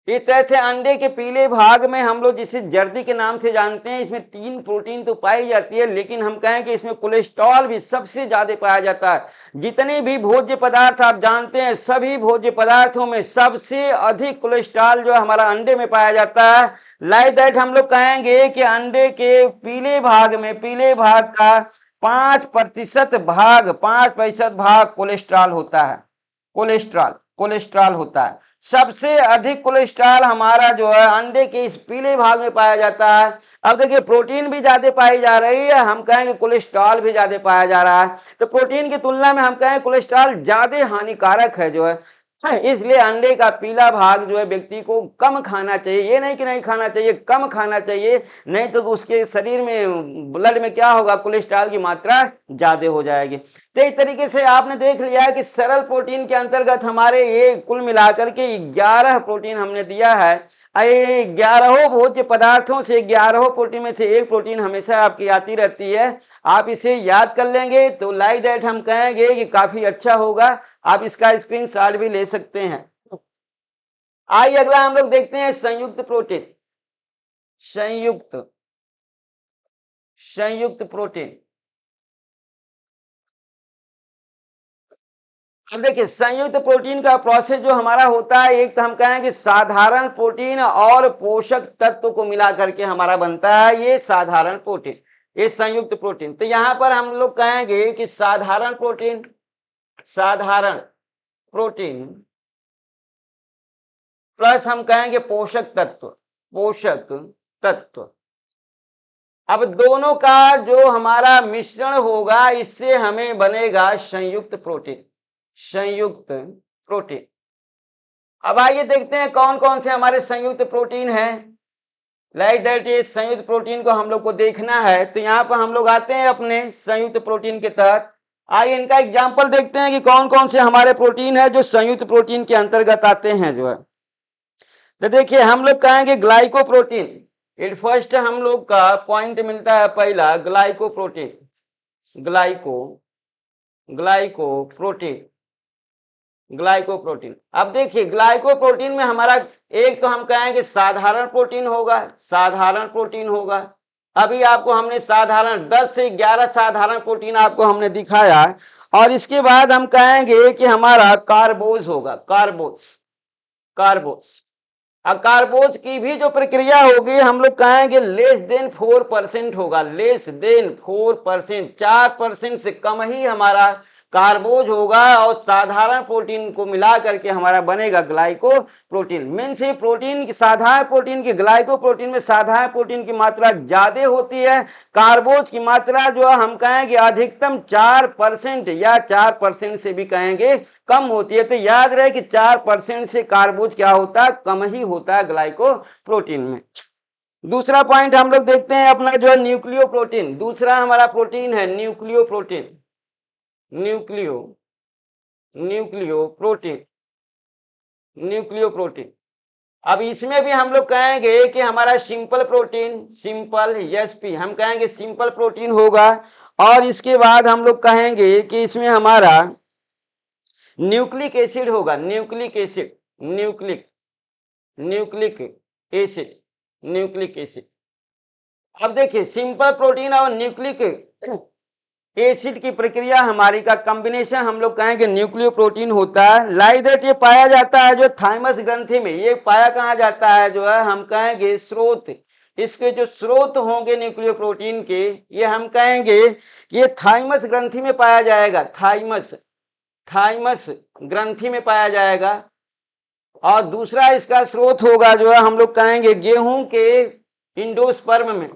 इस तरह से अंडे के पीले भाग में हम लोग जिसे जर्दी के नाम से जानते हैं, इसमें तीन प्रोटीन तो पाई जाती है, लेकिन हम कहें कि इसमें कोलेस्ट्रॉल भी सबसे ज्यादा पाया जाता है। जितने भी भोज्य पदार्थ आप जानते हैं सभी भोज्य पदार्थों में सबसे अधिक कोलेस्ट्रॉल जो हमारा अंडे में पाया जाता है। लाइक दैट हम लोग कहेंगे कि अंडे के पीले भाग में, पीले भाग का 5% भाग, 5% भाग कोलेस्ट्रॉल होता है, कोलेस्ट्रॉल, कोलेस्ट्रॉल होता है। सबसे अधिक कोलेस्ट्रॉल हमारा जो है अंडे के इस पीले भाग में पाया जाता है। अब देखिए प्रोटीन भी ज्यादा पाई जा रही है, हम कहेंगे कोलेस्ट्रॉल भी ज्यादा पाया जा रहा है, तो प्रोटीन की तुलना में हम कहें कोलेस्ट्रॉल ज्यादा हानिकारक है जो है। इसलिए अंडे का पीला भाग जो है व्यक्ति को कम खाना चाहिए, ये नहीं कि नहीं खाना चाहिए, कम खाना चाहिए, नहीं तो उसके शरीर में, ब्लड में क्या होगा, कोलेस्ट्रॉल की मात्रा ज्यादा हो जाएगी। तो इस तरीके से आपने देख लिया है कि सरल प्रोटीन के अंतर्गत हमारे ये कुल मिलाकर के 11 प्रोटीन हमने दिया है। 11 भोज्य पदार्थों से 11 प्रोटीन में से एक प्रोटीन हमेशा आपकी आती रहती है। आप इसे याद कर लेंगे तो लाइक दैट हम कहेंगे कि काफी अच्छा होगा। आप इसका स्क्रीनशॉट भी ले सकते हैं। आइए अगला हम लोग देखते हैं संयुक्त प्रोटीन, संयुक्त, संयुक्त प्रोटीन। अब देखिए संयुक्त प्रोटीन का प्रोसेस जो हमारा होता है, एक तो हम कहेंगे साधारण प्रोटीन और पोषक तत्व को मिला करके हमारा बनता है ये साधारण प्रोटीन, ये संयुक्त प्रोटीन। तो यहां पर हम लोग कहेंगे कि साधारण प्रोटीन, साधारण प्रोटीन प्लस हम कहेंगे पोषक तत्व, पोषक तत्व। अब दोनों का जो हमारा मिश्रण होगा इससे हमें बनेगा संयुक्त प्रोटीन, संयुक्त प्रोटीन। अब आइए देखते हैं कौन कौन से हमारे संयुक्त प्रोटीन हैं। लाइक दैट ये संयुक्त प्रोटीन को हम लोग को देखना है, तो यहाँ पर हम लोग आते हैं अपने संयुक्त प्रोटीन के तहत। आइए इनका एग्जाम्पल देखते हैं कि कौन कौन से हमारे प्रोटीन है जो संयुक्त प्रोटीन के अंतर्गत आते हैं जो है। तो देखिए हम लोग कहेंगे ग्लाइकोप्रोटीन। इट फर्स्ट हम लोग का पॉइंट मिलता है पहला ग्लाइकोप्रोटीन, ग्लाइको ग्लाइकोप्रोटीन, ग्लाइकोप्रोटीन। अब देखिए ग्लाइकोप्रोटीन में हमारा एक तो हम कहेंगे साधारण प्रोटीन होगा, साधारण प्रोटीन होगा। अभी आपको हमने साधारण 10 से 11 साधारण प्रोटीन आपको हमने दिखाया। और इसके बाद हम कहेंगे कि हमारा कार्बोज होगा, कार्बोज, कार्बोज। अब कार्बोज की भी जो प्रक्रिया होगी हम लोग कहेंगे लेस देन 4% होगा, लेस देन 4%, 4% से कम ही हमारा कार्बोज होगा और साधारण प्रोटीन को मिला करके हमारा बनेगा ग्लाइको प्रोटीन। मीन्स ये प्रोटीन की साधारण प्रोटीन की ग्लाइको प्रोटीन में साधारण प्रोटीन की मात्रा ज्यादा होती है, कार्बोज की मात्रा जो है हम कहेंगे अधिकतम 4% या 4% से भी कहेंगे कम होती है। तो याद रहे कि 4% से कार्बोज क्या होता है, कम ही होता है ग्लाइको प्रोटीन में। दूसरा पॉइंट हम लोग देखते हैं अपना जो है न्यूक्लियो प्रोटीन। दूसरा हमारा प्रोटीन है nucleo protein, nucleo nucleo protein, nucleo protein. अब इसमें भी हम लोग कहेंगे कि हमारा सिंपल प्रोटीन, सिंपल एसपी हम कहेंगे सिंपल प्रोटीन होगा। और इसके बाद हम लोग कहेंगे कि इसमें हमारा न्यूक्लिक एसिड होगा, nucleic acid, nucleic nucleic acid, nucleic acid. अब देखिए सिंपल प्रोटीन और न्यूक्लिक एसिड की प्रक्रिया हमारी का कॉम्बिनेशन हम लोग कहेंगे न्यूक्लियो प्रोटीन होता है। लाइक दैट ये पाया जाता है जो थाइमस ग्रंथि में। ये पाया कहाँ जाता है जो है हम कहेंगे स्रोत, इसके जो स्रोत होंगे न्यूक्लियो प्रोटीन के ये हम कहेंगे कि ये थाइमस ग्रंथि में पाया जाएगा, थाइमस, थाइमस ग्रंथि में पाया जाएगा। और दूसरा इसका स्रोत होगा जो है हम लोग कहेंगे गेहूं के इंडोस्पर्म में,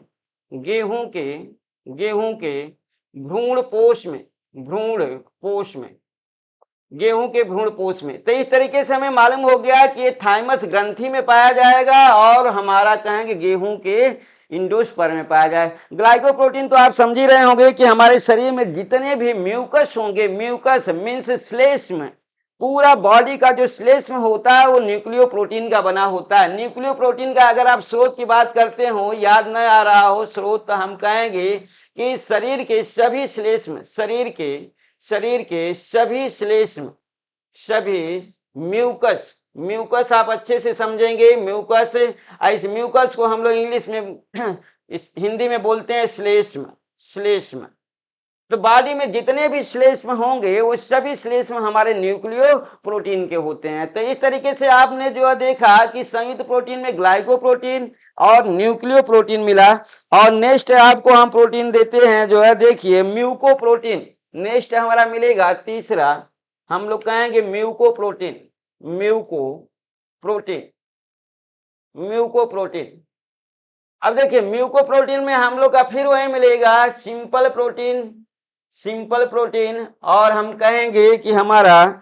गेहूं के भ्रूण पोष में, भ्रूण पोष में, गेहूं के भ्रूण पोष में। तो इस तरीके से हमें मालूम हो गया कि ये थाइमस ग्रंथि में पाया जाएगा और हमारा कहेंगे गेहूं के इंडोस्पर्म में पाया जाए। ग्लाइकोप्रोटीन तो आप समझ ही रहे होंगे कि हमारे शरीर में जितने भी म्यूकस होंगे, म्यूकस मीन्स श्लेष्म, पूरा बॉडी का जो श्लेष्म होता है वो न्यूक्लियो प्रोटीन का बना होता है। न्यूक्लियो प्रोटीन का अगर आप स्रोत की बात करते हो, याद न आ रहा हो स्रोत, तो हम कहेंगे कि शरीर के सभी श्लेष्म, शरीर के सभी श्लेष्म, सभी म्यूकस, म्यूकस आप अच्छे से समझेंगे, म्यूकस, इस म्यूकस को हम लोग इंग्लिश में इस हिंदी में बोलते हैं श्लेष्म, श्लेष्म। तो बॉडी में जितने भी श्लेष्म होंगे वो सभी श्लेष्म हमारे न्यूक्लियो प्रोटीन के होते हैं। तो इस तरीके से आपने जो देखा कि संयुक्त प्रोटीन में ग्लाइकोप्रोटीन और न्यूक्लियो प्रोटीन मिला। और नेक्स्ट आपको हम प्रोटीन देते हैं जो है देखिए म्यूको प्रोटीन। नेक्स्ट हमारा मिलेगा तीसरा, हम लोग कहेंगे muco protein, muco protein, muco protein. अब देखिए म्यूको प्रोटीन में हम लोग का फिर वही मिलेगा सिंपल प्रोटीन, सिंपल प्रोटीन, और हम कहेंगे कि हमारा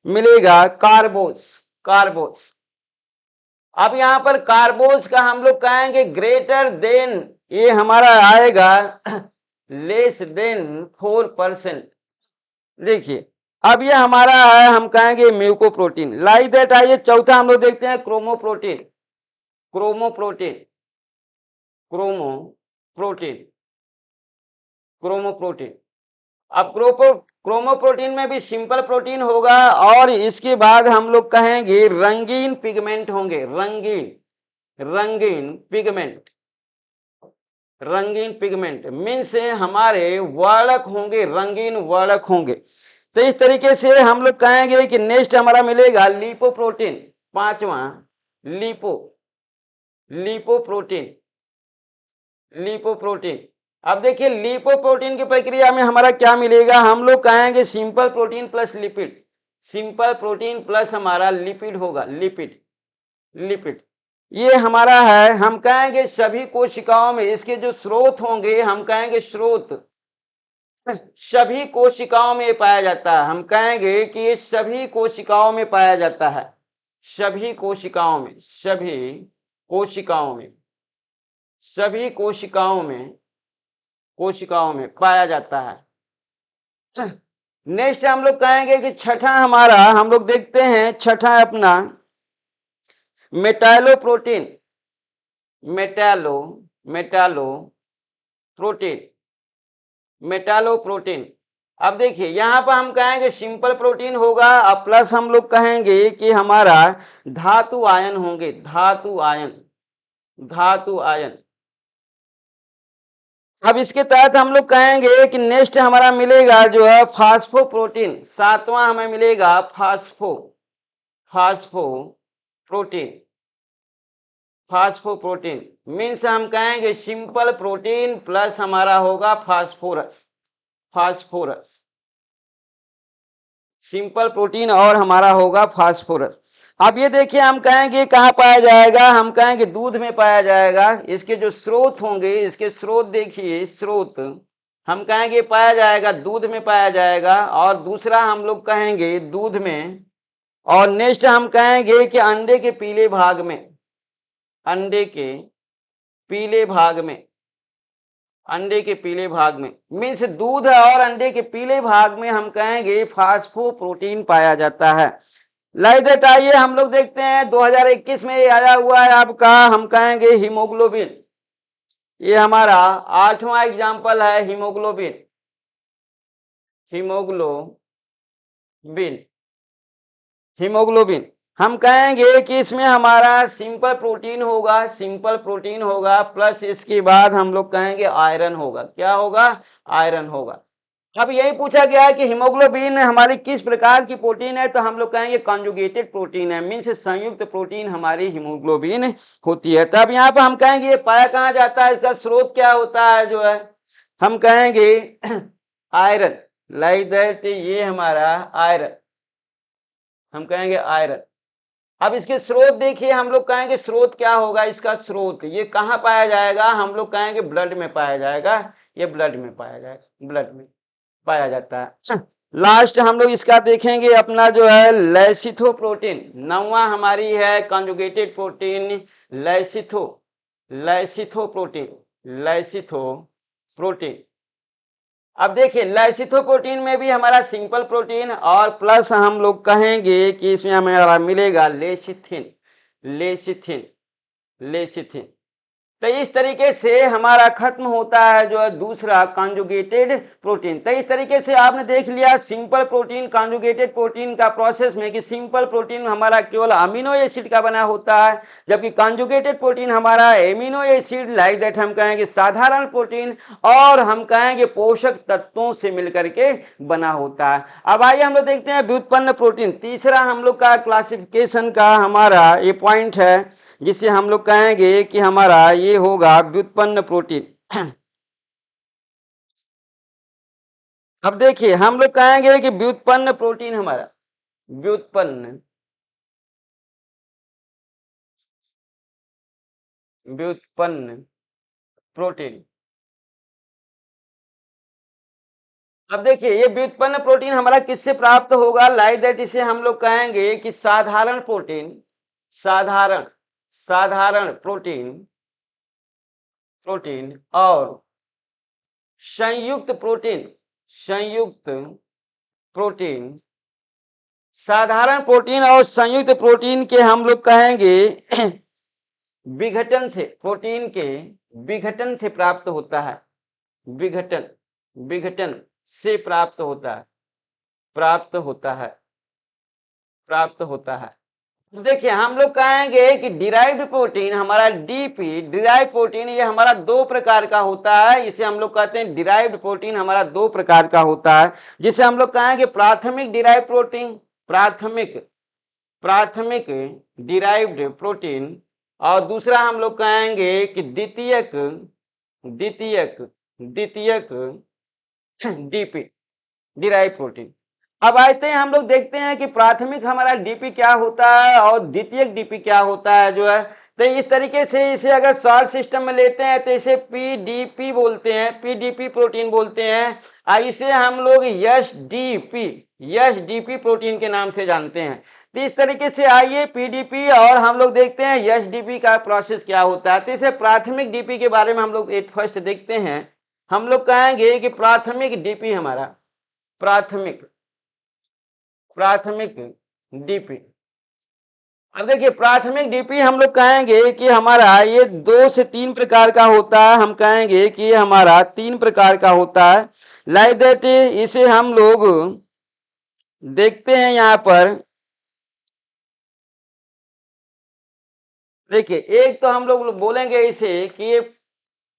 मिलेगा कार्बोज, कार्बोज। अब यहां पर कार्बोज का हम लोग कहेंगे ग्रेटर देन, ये हमारा आएगा लेस देन 4%। देखिए अब ये हमारा है हम कहेंगे म्यूकोप्रोटीन। लाइक दैट आइए चौथा हम लोग देखते हैं क्रोमोप्रोटीन, क्रोमोप्रोटीन, क्रोमोप्रोटीन, क्रोमोप्रोटीन। अब क्रोमोप्रोटीन में भी सिंपल प्रोटीन होगा और इसके बाद हम लोग कहेंगे रंगीन पिगमेंट होंगे, रंगीन, रंगीन पिगमेंट, रंगीन पिगमेंट मीन्स हमारे वर्णक होंगे, रंगीन वर्णक होंगे। तो इस तरीके से हम लोग कहेंगे कि नेक्स्ट हमारा मिलेगा लिपोप्रोटीन, पांचवा लिपो, लिपोप्रोटीन, लिपोप्रोटीन। अब देखिए लिपोप्रोटीन की प्रक्रिया में हमारा क्या मिलेगा, हम लोग कहेंगे simple protein plus lipid, simple protein plus हमारा लिपिड होगा, लिपिड, लिपिड। ये हमारा है, हम कहेंगे सभी कोशिकाओं में इसके जो स्रोत होंगे हम कहेंगे स्रोत सभी कोशिकाओं में पाया जाता है। हम कहेंगे कि ये सभी कोशिकाओं में पाया जाता है, सभी कोशिकाओं में, सभी कोशिकाओं में, सभी कोशिकाओं में पाया जाता है। नेक्स्ट हम लोग कहेंगे कि छठा हमारा, हम लोग देखते हैं छठा अपना मेटालोप्रोटीन, मेटालो मेटालो प्रोटीन, मेटालोप्रोटीन। अब देखिए यहां पर हम कहेंगे सिंपल प्रोटीन होगा और प्लस हम लोग कहेंगे कि हमारा धातु आयन होंगे, धातु आयन, धातु आयन। अब इसके तहत हम लोग कहेंगे कि नेक्स्ट हमारा मिलेगा जो है फास्फोप्रोटीन, सातवां हमें मिलेगा फास्फोप्रोटीन, फास्फोप्रोटीन मीन्स हम कहेंगे सिंपल प्रोटीन प्लस हमारा होगा फास्फोरस, फास्फोरस, सिंपल प्रोटीन और हमारा होगा फास्फोरस। अब ये देखिए हम कहेंगे कहाँ पाया जाएगा, हम कहेंगे दूध में पाया जाएगा। इसके जो स्रोत होंगे, इसके स्रोत देखिए, स्रोत हम कहेंगे पाया जाएगा दूध में पाया जाएगा, और दूसरा हम लोग कहेंगे दूध में, और नेक्स्ट हम कहेंगे कि अंडे के पीले भाग में, अंडे के पीले भाग में, अंडे के पीले भाग में मीन्स दूध और अंडे के पीले भाग में हम कहेंगे फास्फोप्रोटीन पाया जाता है। लाइक दैट आइए हम लोग देखते हैं 2021 में ये आया हुआ है आपका, हम कहेंगे हीमोग्लोबिन। ये हमारा 8वां एग्जाम्पल है हीमोग्लोबिन, हीमोग्लोबिन, हीमोग्लोबिन। हम कहेंगे कि इसमें हमारा सिंपल प्रोटीन होगा, सिंपल प्रोटीन होगा प्लस इसके बाद हम लोग कहेंगे आयरन होगा। क्या होगा? आयरन होगा। अब यही पूछा गया है कि हीमोग्लोबिन हमारी किस प्रकार की प्रोटीन है, तो हम लोग कहेंगे कॉन्जुगेटेड प्रोटीन है, मीन्स संयुक्त प्रोटीन हमारी हीमोग्लोबिन होती है। तब यहाँ पर हम कहेंगे ये पाया कहाँ जाता है, इसका स्रोत क्या होता है, जो है हम कहेंगे आयरन, लाइक दैट ये हमारा आयरन, हम कहेंगे आयरन। अब इसके स्रोत देखिए, हम लोग कहेंगे स्रोत क्या होगा, इसका स्रोत ये कहाँ पाया जाएगा, हम लोग कहेंगे ब्लड में पाया जाएगा, ये ब्लड में पाया जाएगा, ब्लड में पाया जाता है। लास्ट हम लोग इसका देखेंगे अपना जो है लैसिथोप्रोटीन, नौवां हमारी है कॉन्जुगेटेड प्रोटीन लैसिथो, लैसिथोप्रोटीन, लैसिथोप्रोटीन। अब देखिए लैसिथोप्रोटीन में भी हमारा सिंपल प्रोटीन और प्लस हम लोग कहेंगे कि इसमें हमारा मिलेगा लेसिथिन, लेसिथिन, लेसिथिन। तो इस तरीके से हमारा खत्म होता है जो है दूसरा कॉन्जुगेटेड प्रोटीन। तो इस तरीके से आपने देख लिया सिंपल प्रोटीन कॉन्जुगेटेड प्रोटीन का प्रोसेस में, कि सिंपल प्रोटीन हमारा केवल अमीनो एसिड का बना होता है, जबकि कॉन्जुगेटेड प्रोटीन हमारा एमिनो एसिड, लाइक दैट हम कहेंगे साधारण प्रोटीन, और हम कहेंगे पोषक तत्वों से मिलकर के बना होता है। अब आइए हम लोग देखते हैं व्युत्पन्न प्रोटीन, तीसरा हम लोग का क्लासिफिकेशन का हमारा ये पॉइंट है, जिसे हम लोग कहेंगे कि हमारा ये होगा व्युत्पन्न प्रोटीन। अब देखिए हम लोग कहेंगे कि व्युत्पन्न प्रोटीन हमारा, व्युत्पन्न, व्युत्पन्न प्रोटीन। अब देखिए ये व्युत्पन्न प्रोटीन हमारा किससे प्राप्त होगा, लाइक दैट इसे हम लोग कहेंगे कि साधारण प्रोटीन, साधारण, साधारण प्रोटीन, प्रोटीन और संयुक्त प्रोटीन, संयुक्त प्रोटीन, साधारण प्रोटीन और संयुक्त प्रोटीन के हम लोग कहेंगे विघटन से, प्रोटीन के विघटन से प्राप्त होता है, विघटन, विघटन से प्राप्त होता है, प्राप्त होता है, प्राप्त होता है। देखिए हम लोग कहेंगे कि डिराइव्ड प्रोटीन हमारा डीपी, डिराइव्ड प्रोटीन ये हमारा दो प्रकार का होता है, इसे हम लोग कहते हैं डिराइव्ड प्रोटीन हमारा दो प्रकार का होता है, जिसे हम लोग कहेंगे प्राथमिक डिराइव्ड प्रोटीन, प्राथमिक, प्राथमिक डिराइव्ड प्रोटीन, और दूसरा हम लोग कहेंगे कि द्वितीयक, द्वितीयक, द्वितीयक डीपी, डिराइव प्रोटीन। अब आते हैं हम लोग देखते हैं कि प्राथमिक हमारा डीपी क्या होता है और द्वितीयक डीपी क्या होता है, जो है तो इस तरीके से इसे अगर शॉर्ट सिस्टम में लेते हैं तो इसे पीडीपी बोलते हैं, पीडीपी प्रोटीन बोलते हैं। इसे हम लोग एसडीपी प्रोटीन के नाम से जानते हैं। तो इस तरीके से आइए पीडीपी और हम लोग देखते हैं एसडीपी का प्रोसेस क्या होता है। तो इसे प्राथमिक डीपी के बारे में हम लोग फर्स्ट देखते हैं। हम लोग कहेंगे कि प्राथमिक डीपी हमारा प्राथमिक डीपी। अब देखिए प्राथमिक डीपी हम लोग कहेंगे कि हमारा ये 2 से 3 प्रकार का होता है। हम कहेंगे कि ये हमारा 3 प्रकार का होता है। लाइक दैट इसे हम लोग देखते हैं यहाँ पर। देखिए एक तो हम लोग बोलेंगे इसे कि ये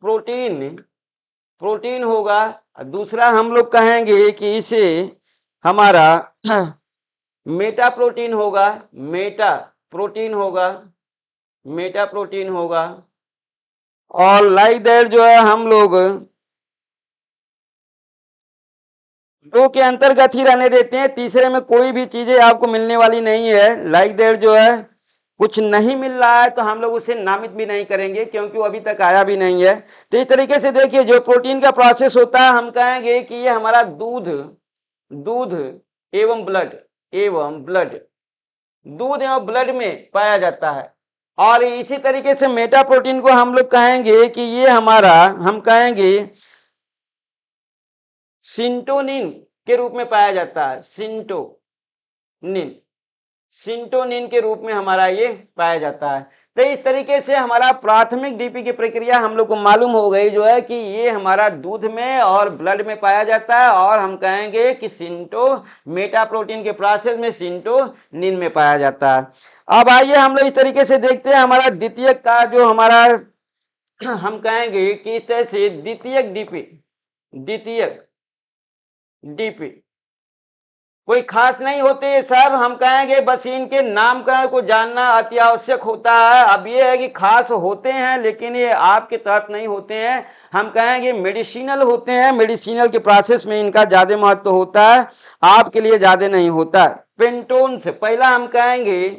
प्रोटीन होगा। दूसरा हम लोग कहेंगे कि इसे हमारा मेटा प्रोटीन होगा, मेटा प्रोटीन होगा। और लाइक दैट जो है हम लोग दो के अंतर्गत ही रहने देते हैं। तीसरे में कोई भी चीजें आपको मिलने वाली नहीं है। लाइक दैट जो है कुछ नहीं मिल रहा है तो हम लोग उसे नामित भी नहीं करेंगे क्योंकि वो अभी तक आया भी नहीं है। तो इस तरीके से देखिए जो प्रोटीन का प्रोसेस होता है हम कहेंगे कि ये हमारा दूध एवं ब्लड में पाया जाता है। और इसी तरीके से मेटा प्रोटीन को हम लोग कहेंगे कि ये हमारा हम कहेंगे सिंटोनिन के रूप में पाया जाता है। सिंटोनिन के रूप में हमारा ये पाया जाता है। तो इस तरीके से हमारा प्राथमिक डीपी की प्रक्रिया हम लोग को मालूम हो गई जो है कि ये हमारा दूध में और ब्लड में पाया जाता है। और हम कहेंगे कि मेटा प्रोटीन के प्रोसेस में सिंटोनिन में पाया जाता है। अब आइए हम लोग इस तरीके से देखते हैं हमारा द्वितीयक का जो हमारा हम कहेंगे कि इस तरह से द्वितीयक डीपी कोई खास नहीं होते सब। हम कहेंगे बस इनके नामकरण को जानना अति आवश्यक होता है। अब ये है कि खास होते हैं लेकिन ये आपके तहत नहीं होते हैं। हम कहेंगे मेडिसिनल होते हैं। मेडिसिनल के प्रोसेस में इनका ज्यादा महत्व होता है, आपके लिए ज्यादा नहीं होता। पेंटोन्स पहला हम कहेंगे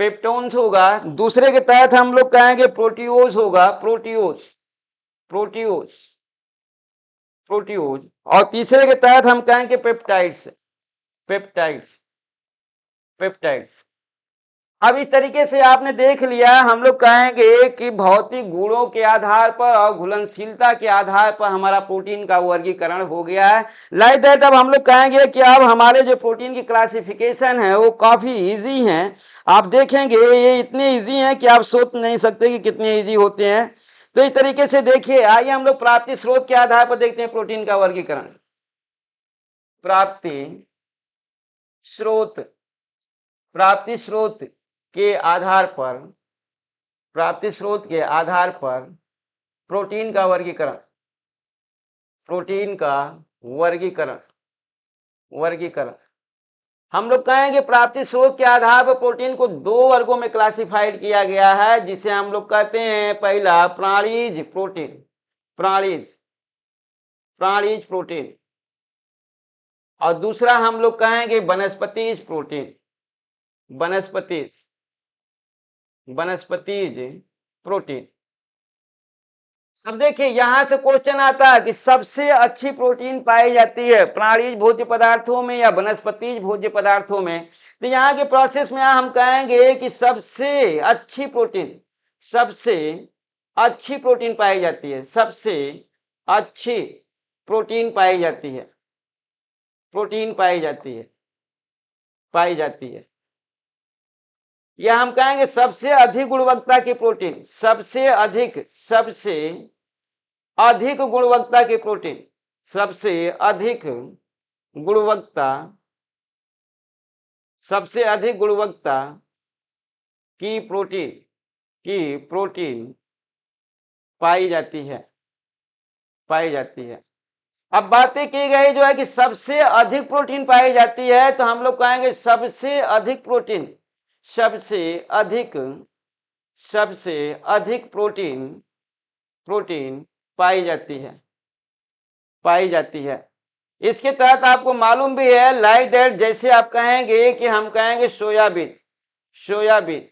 पेप्टोन्स होगा। दूसरे के तहत हम लोग कहेंगे प्रोटियोज होगा, प्रोटियोज। और तीसरे के तहत हम कहेंगे पेप्टाइड्स। अब इस तरीके से आपने देख लिया। हम लोग कहेंगे कि भौतिक गुणों के आधार पर और घुलनशीलता के आधार पर हमारा प्रोटीन का वर्गीकरण हो गया है। लाइक दैट अब हम लोग कहेंगे कि अब हमारे जो प्रोटीन की क्लासिफिकेशन है वो काफी इजी है। आप देखेंगे ये इतने इजी हैं कि आप सोच नहीं सकते कि कितने इजी होते हैं। तो इस तरीके से देखिए आइए हम लोग प्राप्ति स्रोत के आधार पर देखते हैं प्रोटीन का वर्गीकरण। प्राप्ति स्रोत के आधार पर प्रोटीन का वर्गीकरण हम लोग कहेंगे प्राप्ति स्रोत के आधार पर प्रोटीन को 2 वर्गों में क्लासिफाइड किया गया है, जिसे हम लोग कहते हैं पहला प्राणीज प्रोटीन और दूसरा हम लोग कहेंगे वनस्पतिज प्रोटीन। अब देखिए यहां से क्वेश्चन आता है कि सबसे अच्छी प्रोटीन पाई जाती है प्राणीज भोज्य पदार्थों में या वनस्पतिज भोज्य पदार्थों में। तो यहाँ के प्रोसेस में हम कहेंगे कि सबसे अच्छी प्रोटीन पाई जाती है, सबसे अच्छी प्रोटीन पाई जाती है। या हम कहेंगे सबसे अधिक गुणवत्ता की प्रोटीन, सबसे अधिक गुणवत्ता की प्रोटीन, सबसे अधिक गुणवत्ता की प्रोटीन पाई जाती है। अब बातें की गई जो है कि सबसे अधिक प्रोटीन पाई जाती है तो हम लोग कहेंगे सबसे अधिक प्रोटीन पाई जाती है। इसके तहत आपको मालूम भी है लाइक दैट, जैसे आप कहेंगे कि हम कहेंगे सोयाबीन, सोयाबीन,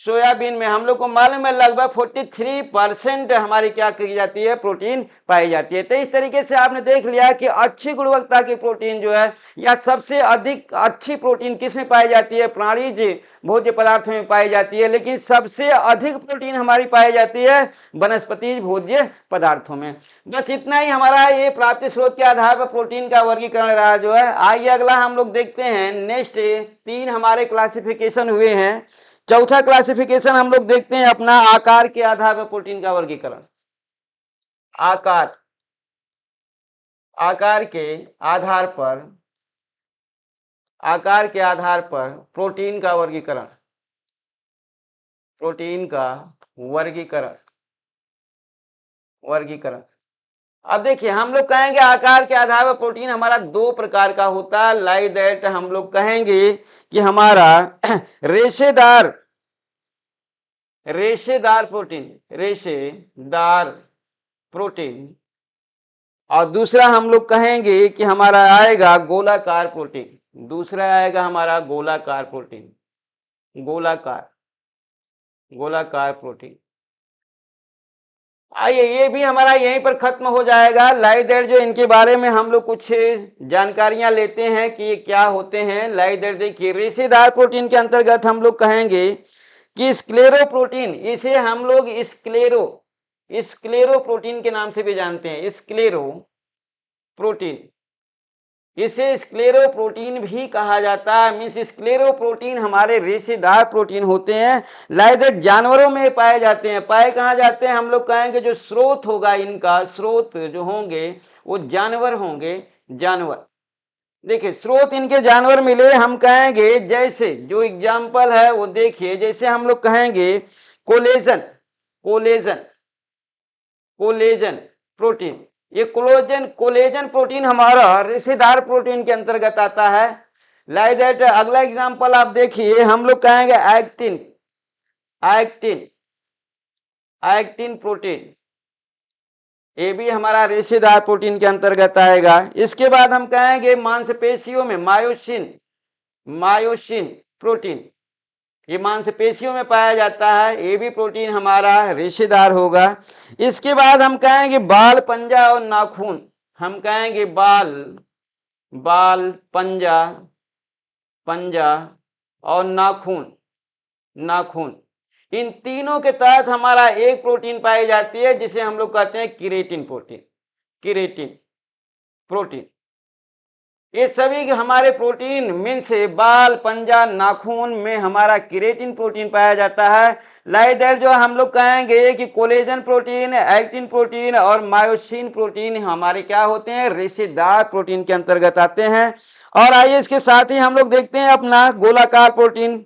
सोयाबीन में हम लोग को मालूम है लगभग 43% हमारी क्या की जाती है, प्रोटीन पाई जाती है। तो इस तरीके से आपने देख लिया कि अच्छी गुणवत्ता की प्रोटीन जो है या सबसे अधिक अच्छी प्रोटीन किसमें पाई जाती है, प्राणीज भोज्य पदार्थों में पाई जाती है, लेकिन सबसे अधिक प्रोटीन हमारी पाई जाती है वनस्पति भोज्य पदार्थों में। बस इतना ही हमारा ये प्राप्ति स्रोत के आधार पर प्रोटीन का वर्गीकरण रहा जो है। आइए अगला हम लोग देखते हैं। नेक्स्ट 3 हमारे क्लासिफिकेशन हुए हैं। चौथा क्लासिफिकेशन हम लोग देखते हैं अपना आकार के आधार पर प्रोटीन का वर्गीकरण। आकार, आकार के आधार पर, आकार के आधार पर प्रोटीन का वर्गीकरण, प्रोटीन का वर्गीकरण, वर्गीकरण। अब देखिए हम लोग कहेंगे आकार के आधार पर प्रोटीन हमारा 2 प्रकार का होता है। लाइक दैट हम लोग कहेंगे कि हमारा रेशेदार, रेशेदार प्रोटीन, रेशेदार प्रोटीन, और दूसरा हम लोग कहेंगे कि हमारा आएगा गोलाकार प्रोटीन, दूसरा आएगा हमारा गोलाकार प्रोटीन, गोलाकार, गोलाकार प्रोटीन। आइए ये भी हमारा यहीं पर खत्म हो जाएगा। लाइक दैट जो इनके बारे में हम लोग कुछ जानकारियां लेते हैं कि ये क्या होते हैं। लाइक दैट देखिए रेशेदार प्रोटीन के अंतर्गत हम लोग कहेंगे कि स्क्लेरो प्रोटीन, इसे हम लोग स्क्लेरो, स्क्लेरो प्रोटीन के नाम से भी जानते हैं, स्क्लेरो प्रोटीन, इसे स्क्लेरो प्रोटीन भी कहा जाता है। मीन्स स्क्लेरो प्रोटीन हमारे रेशेदार प्रोटीन होते हैं। लाइक दैट जानवरों में पाए जाते हैं। पाए कहाँ जाते हैं, हम लोग कहेंगे जो स्रोत होगा इनका, स्रोत जो होंगे वो जानवर होंगे, जानवर। देखिए स्रोत इनके जानवर मिले, हम कहेंगे जैसे जो एग्जाम्पल है वो देखिए, जैसे हम लोग कहेंगे कोलेजन, कोलेजन, कोलेजन प्रोटीन, ये कोलेजन, कोलेजन प्रोटीन हमारा रेशेदार प्रोटीन के अंतर्गत आता है। लाइक दैट अगला एग्जांपल आप देखिए, हम लोग कहेंगे एक्टिन, एक्टिन, एक्टिन प्रोटीन, ये भी हमारा रेशेदार प्रोटीन के अंतर्गत आएगा। इसके बाद हम कहेंगे मांसपेशियों में मायोसिन, मायोसिन प्रोटीन, ये मांसपेशियों में पाया जाता है, ये भी प्रोटीन हमारा रेशेदार होगा। इसके बाद हम कहेंगे बाल, पंजा और नाखून, हम कहेंगे बाल, बाल, पंजा, पंजा और नाखून, नाखून, इन तीनों के तहत हमारा एक प्रोटीन पाई जाती है जिसे हम लोग कहते हैं केराटिन प्रोटीन, केराटिन प्रोटीन। ये सभी हमारे प्रोटीन मीन्स बाल, पंजा, नाखून में हमारा केराटिन प्रोटीन पाया जाता है। लाइक दैट जो हम लोग कहेंगे कि कोलेजन प्रोटीन, एक्टिन प्रोटीन और मायोसिन प्रोटीन हमारे क्या होते हैं, रेशेदार प्रोटीन के अंतर्गत आते हैं। और आइए इसके साथ ही हम लोग देखते हैं अपना गोलाकार प्रोटीन।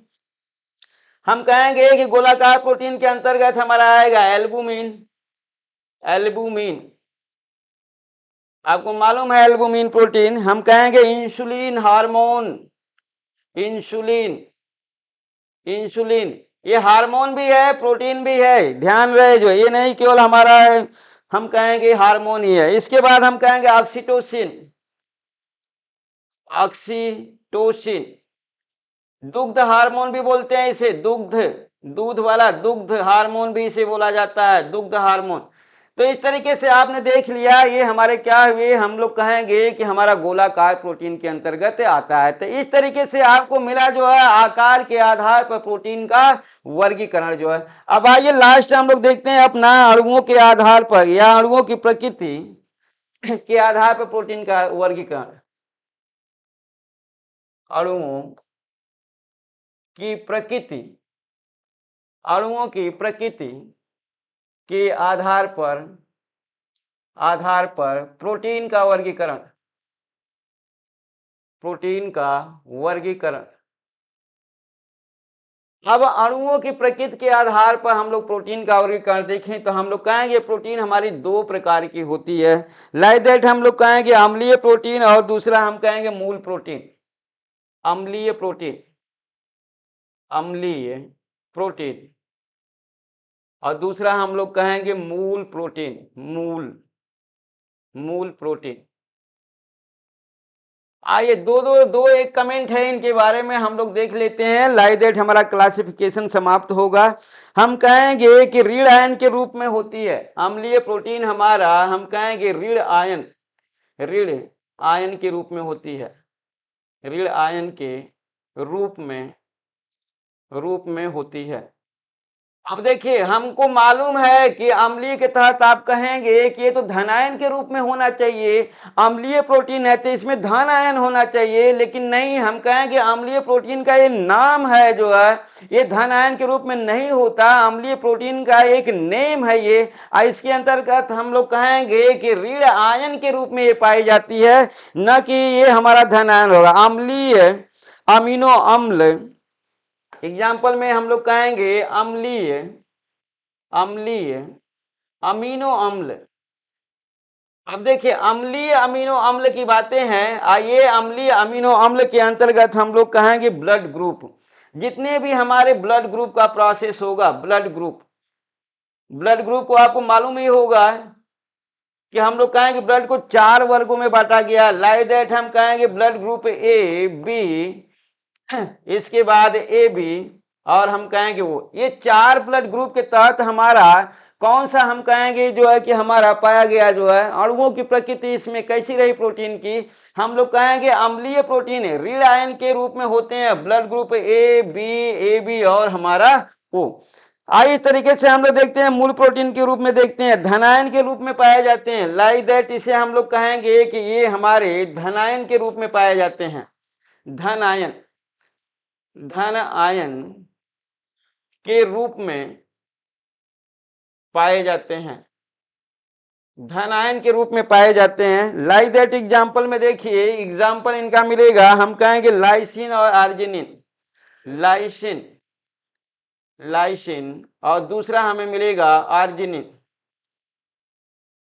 हम कहेंगे कि गोलाकार प्रोटीन के अंतर्गत हमारा आएगा एल्बुमिन, एल्बुमिन, आपको मालूम है एल्बुमिन प्रोटीन। हम कहेंगे इंसुलिन हार्मोन, इंसुलिन, इंसुलिन, ये हार्मोन भी है प्रोटीन भी है, ध्यान रहे जो ये नहीं केवल हमारा है, हम कहेंगे हार्मोन ही है। इसके बाद हम कहेंगे ऑक्सीटोसिन, ऑक्सीटोसिन, दुग्ध हार्मोन भी बोलते हैं इसे, दुग्ध, दूध वाला दुग्ध हार्मोन भी इसे बोला जाता है, दुग्ध हार्मोन। तो इस तरीके से आपने देख लिया ये हमारे क्या हुए, हम लोग कहेंगे कि हमारा गोलाकार प्रोटीन के अंतर्गत आता है। तो इस तरीके से आपको मिला जो है आकार के आधार पर प्रोटीन का वर्गीकरण जो है। अब आइए लास्ट हम लोग देखते हैं अपना अणुओं के आधार पर या अणुओं की प्रकृति के आधार पर प्रोटीन का वर्गीकरण। अणुओं की प्रकृति, अणुओं की प्रकृति के आधार पर, आधार पर प्रोटीन का वर्गीकरण, प्रोटीन का वर्गीकरण। अब अणुओं की प्रकृति के आधार पर हम लोग प्रोटीन का वर्गीकरण देखें तो हम लोग कहेंगे प्रोटीन हमारी 2 प्रकार की होती है। लाइक दैट हम लोग कहेंगे अम्लीय प्रोटीन और दूसरा हम कहेंगे मूल प्रोटीन, अम्लीय प्रोटीन, अम्लीय प्रोटीन, और दूसरा हम लोग कहेंगे मूल प्रोटीन, मूल, मूल प्रोटीन। आइए दो एक कमेंट है, इनके बारे में हम लोग देख लेते हैं। लाइक दैट हमारा क्लासिफिकेशन समाप्त होगा। हम कहेंगे कि ऋण आयन के रूप में होती है अम्लीय प्रोटीन हमारा, हम कहेंगे ऋण आयन के रूप में होती है, ऋण आयन के रूप में होती है। अब देखिए हमको मालूम है कि अम्लीय के तहत आप कहेंगे कि ये तो धन आयन के रूप में होना चाहिए, अम्लीय प्रोटीन है तो इसमें धन आयन होना चाहिए, लेकिन नहीं, हम कहेंगे अम्लीय प्रोटीन का ये नाम है जो है ये धन आयन के रूप में नहीं होता, अम्लीय प्रोटीन का एक नेम है ये। इसके अंतर्गत हम लोग कहेंगे कि ऋण आयन के रूप में ये पाई जाती है, न कि ये हमारा धन आयन होगा। अम्लीय अमीनो अम्ल, एग्जाम्पल में हम लोग कहेंगे अम्लीय अमीनो अम्ल। अब देखिए अम्लीय अमीनो अम्ल की बातें हैं, आइए अम्लीय अमीनो अम्ल के अंतर्गत हम लोग कहेंगे ब्लड ग्रुप। जितने भी हमारे ब्लड ग्रुप का प्रोसेस होगा, ब्लड ग्रुप को आपको मालूम ही होगा कि हम लोग कहेंगे ब्लड को 4 वर्गों में बांटा गया। लाइक दैट हम कहेंगे ब्लड ग्रुप ए बी, इसके बाद ए बी, और हम कहेंगे वो, ये 4 ब्लड ग्रुप के तहत हमारा कौन सा हम कहेंगे जो है कि हमारा पाया गया जो है अणुओं की प्रकृति इसमें कैसी रही प्रोटीन की, हम लोग कहेंगे अम्लीय प्रोटीन है, ऋण आयन के रूप में होते हैं ब्लड ग्रुप ए बी और हमारा ओ। इस तरीके से हम लोग देखते हैं मूल प्रोटीन के रूप में देखते हैं, धनायन के रूप में पाए जाते हैं। लाइक दैट इसे हम लोग कहेंगे कि ये हमारे धनायन के रूप में पाए जाते हैं, धन आयन के रूप में पाए जाते हैं, धन आयन के रूप में पाए जाते हैं। लाइक दैट एग्जाम्पल में देखिए, एग्जाम्पल इनका मिलेगा, हम कहेंगे लाइसिन और आर्जिनिन, लाइसिन और दूसरा हमें मिलेगा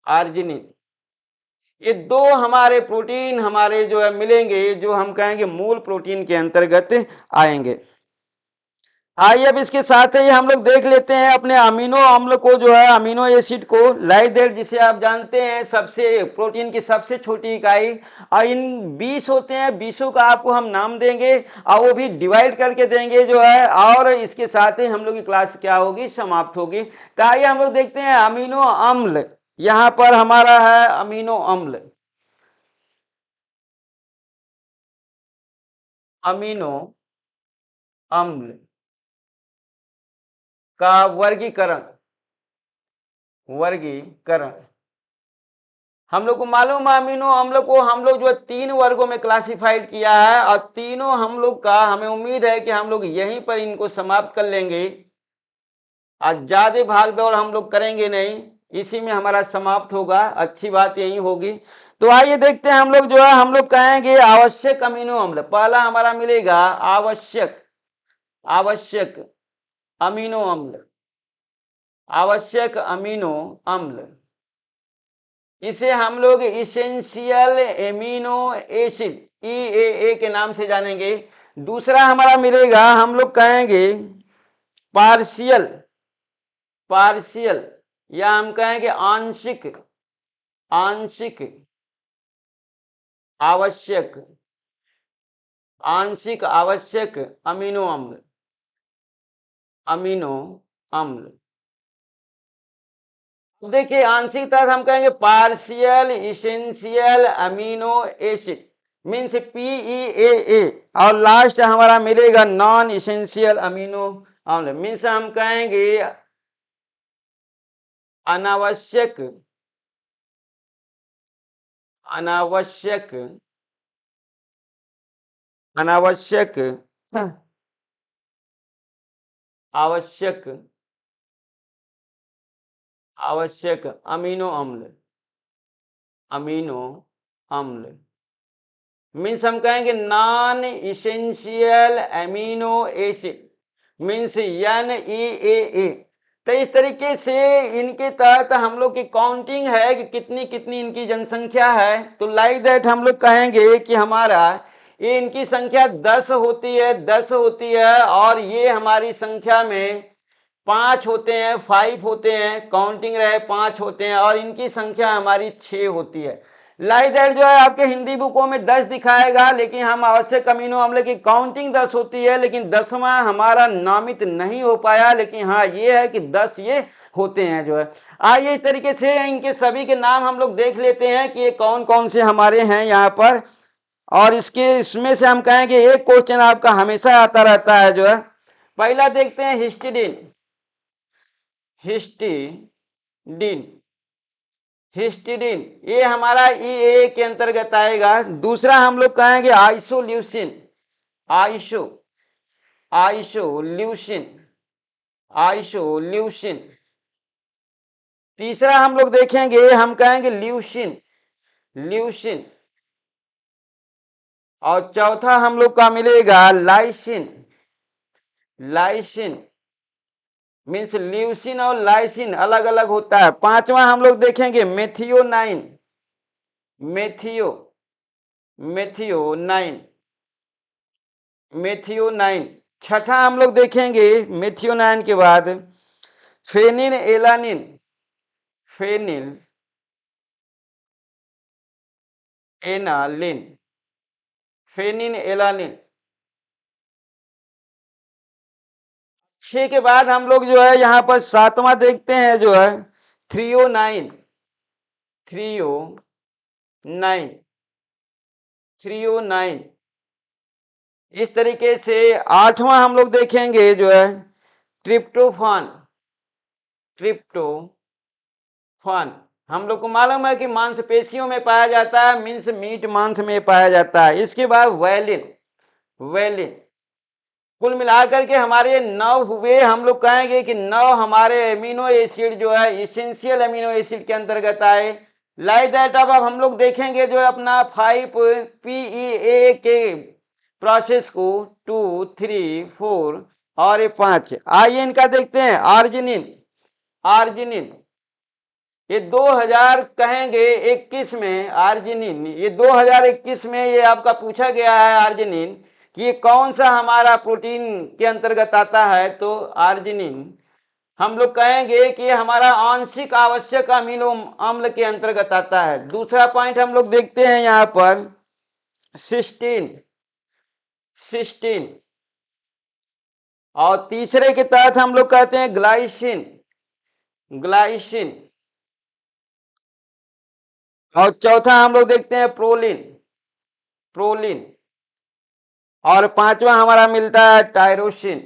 आर्जिनिन। ये 2 हमारे प्रोटीन हमारे जो है मिलेंगे, जो हम कहेंगे मूल प्रोटीन के अंतर्गत आएंगे। आइए अब इसके साथ ही हम लोग देख लेते हैं अपने अमीनो अम्ल को जो है, अमीनो एसिड को। लाइक दैट जिसे आप जानते हैं सबसे प्रोटीन की सबसे छोटी इकाई, और इन 20 होते हैं, 20 का आपको हम नाम देंगे और वो भी डिवाइड करके देंगे जो है, और इसके साथ ही हम लोग की क्लास क्या होगी, समाप्त होगी। तो आइए हम लोग देखते हैं अमीनो अम्ल। यहां पर हमारा है अमीनो अम्ल, अमीनो अम्ल का वर्गीकरण हम लोग को मालूम है अमीनो अम्ल को हम लोग जो 3 वर्गों में क्लासिफाइड किया है, और तीनों हम लोग का हमें उम्मीद है कि हम लोग यहीं पर इनको समाप्त कर लेंगे। आज ज्यादा भाग दौड़ हम लोग करेंगे नहीं, इसी में हमारा समाप्त होगा, अच्छी बात यही होगी। तो आइए देखते हैं हम लोग जो है, हम लोग कहेंगे आवश्यक अमीनो अम्ल। पहला हमारा मिलेगा आवश्यक अमीनो अम्ल, इसे हम लोग इसेंशियल एमिनो एसिड EAA के नाम से जानेंगे। दूसरा हमारा मिलेगा, हम लोग कहेंगे पार्शियल या हम कहेंगे आंशिक आवश्यक अमीनो अम्ल। देखिए आंशिक तक हम कहेंगे partial essential amino acid means PEAA, और लास्ट हमारा मिलेगा नॉन इसेंशियल अमीनो अम्ल मीन्स हम कहेंगे अनावश्यक आवश्यक अमीनो अम्ल मीन्स हम कहेंगे non essential amino acid means NEAA। तो इस तरीके से इनके तहत हम लोग की काउंटिंग है कि कितनी कितनी इनकी जनसंख्या है। तो लाइक दैट हम लोग कहेंगे कि हमारा ये इनकी संख्या 10 होती है, और ये हमारी संख्या में 5 होते हैं, काउंटिंग रहे 5 होते हैं, और इनकी संख्या हमारी 6 होती है। लाइक दैट जो है आपके हिंदी बुकों में 10 दिखाएगा, लेकिन हम आवश्यक अमीनो अम्ल की काउंटिंग 10 होती है, लेकिन 10वां हमारा नामित नहीं हो पाया। लेकिन हाँ ये है कि 10 ये होते हैं जो है। आइए इस तरीके से इनके सभी के नाम हम लोग देख लेते हैं कि ये कौन कौन से हमारे हैं यहाँ पर। और इसमें से हम कहेंगे एक क्वेश्चन आपका हमेशा आता रहता है जो है। पहला देखते हैं हिस्टिडीन। हिस्टिडीन ये हमारा EA के अंतर्गत आएगा। दूसरा हम लोग कहेंगे आइसोल्यूसिन। आइसोल्यूसिन। तीसरा हम लोग देखेंगे, हम कहेंगे ल्यूसिन। और चौथा हम लोग का मिलेगा लाइसिन। मीन्स ल्यूसिन और लाइसिन अलग अलग होता है। पांचवा हम लोग देखेंगे मेथियोनाइन। छठा हम लोग देखेंगे मेथियोनाइन के बाद फेनिलएलानिन। छह के बाद हम लोग जो है यहाँ पर सातवां देखते हैं जो है थ्रियोनाइन। इस तरीके से आठवां हम लोग देखेंगे जो है ट्रिप्टोफान। हम लोग को मालूम है कि मांसपेशियों में पाया जाता है, मीन्स मीट मांस में पाया जाता है। इसके बाद वैलिन। कुल मिलाकर के हमारे 9 हुए। हम लोग कहेंगे कि 9 हमारे एमिनो एसिड जो है इसेंशियल एमिनो एसिड के अंतर्गत आए। लाइक दैट अब हम लोग देखेंगे जो है अपना 5PEA के प्रोसेस को 2, 3, 4 और ये 5। आइए इनका देखते हैं। आर्जिनिन ये 2000 कहेंगे 21 में आर्जिनिन, ये 2021 में ये आपका पूछा गया है आर्जिनिन कि ये कौन सा हमारा प्रोटीन के अंतर्गत आता है। तो आर्जिनिन हम लोग कहेंगे कि हमारा आंशिक आवश्यक अमीनो अम्ल के अंतर्गत आता है। दूसरा पॉइंट हम लोग देखते हैं यहाँ पर सिस्टीन। और तीसरे के तहत हम लोग कहते हैं ग्लाइसिन। और चौथा हम लोग देखते हैं प्रोलिन। और पांचवा हमारा मिलता है टायरोसिन।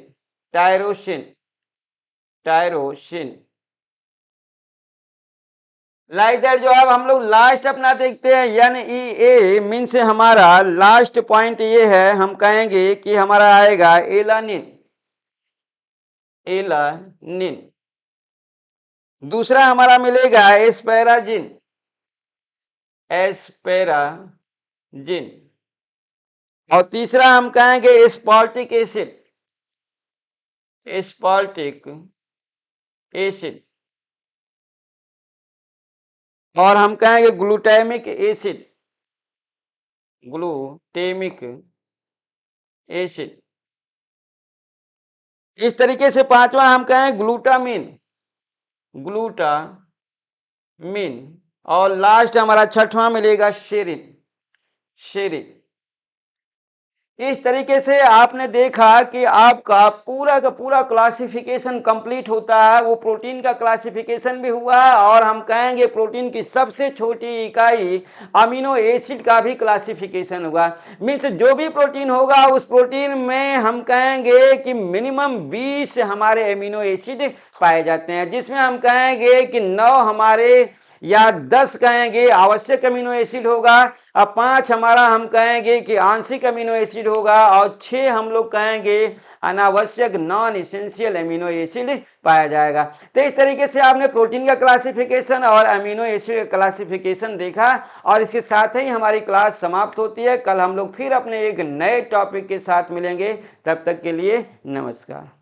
लाइक दैट जो अब हम लोग लास्ट अपना देखते हैं NEA मीन्स हमारा लास्ट पॉइंट ये है, हम कहेंगे कि हमारा आएगा एलानिन। दूसरा हमारा मिलेगा एस्पेराजिन। और तीसरा हम कहेंगे एस्पार्टिक एसिड। और हम कहेंगे ग्लूटामिक एसिड। इस तरीके से पांचवा हम कहें ग्लूटामिन। और लास्ट हमारा छठवां मिलेगा शेरिन। इस तरीके से आपने देखा कि आपका पूरा का पूरा क्लासिफिकेशन कंप्लीट होता है। वो प्रोटीन का क्लासिफिकेशन भी हुआ और हम कहेंगे प्रोटीन की सबसे छोटी इकाई अमीनो एसिड का भी क्लासिफिकेशन हुआ। मीन्स जो भी प्रोटीन होगा उस प्रोटीन में हम कहेंगे कि मिनिमम 20 हमारे अमीनो एसिड पाए जाते हैं, जिसमें हम कहेंगे कि 9 हमारे या 10 कहेंगे आवश्यक अमीनो एसिड होगा, और 5 हमारा हम कहेंगे कि आंशिक अमीनो एसिड होगा, और 6 हम लोग कहेंगे अनावश्यक नॉन इसेंशियल अमीनो एसिड पाया जाएगा। तो इस तरीके से आपने प्रोटीन का क्लासिफिकेशन और अमीनो एसिड का क्लासिफिकेशन देखा, और इसके साथ ही हमारी क्लास समाप्त होती है। कल हम लोग फिर अपने एक नए टॉपिक के साथ मिलेंगे। तब तक के लिए नमस्कार।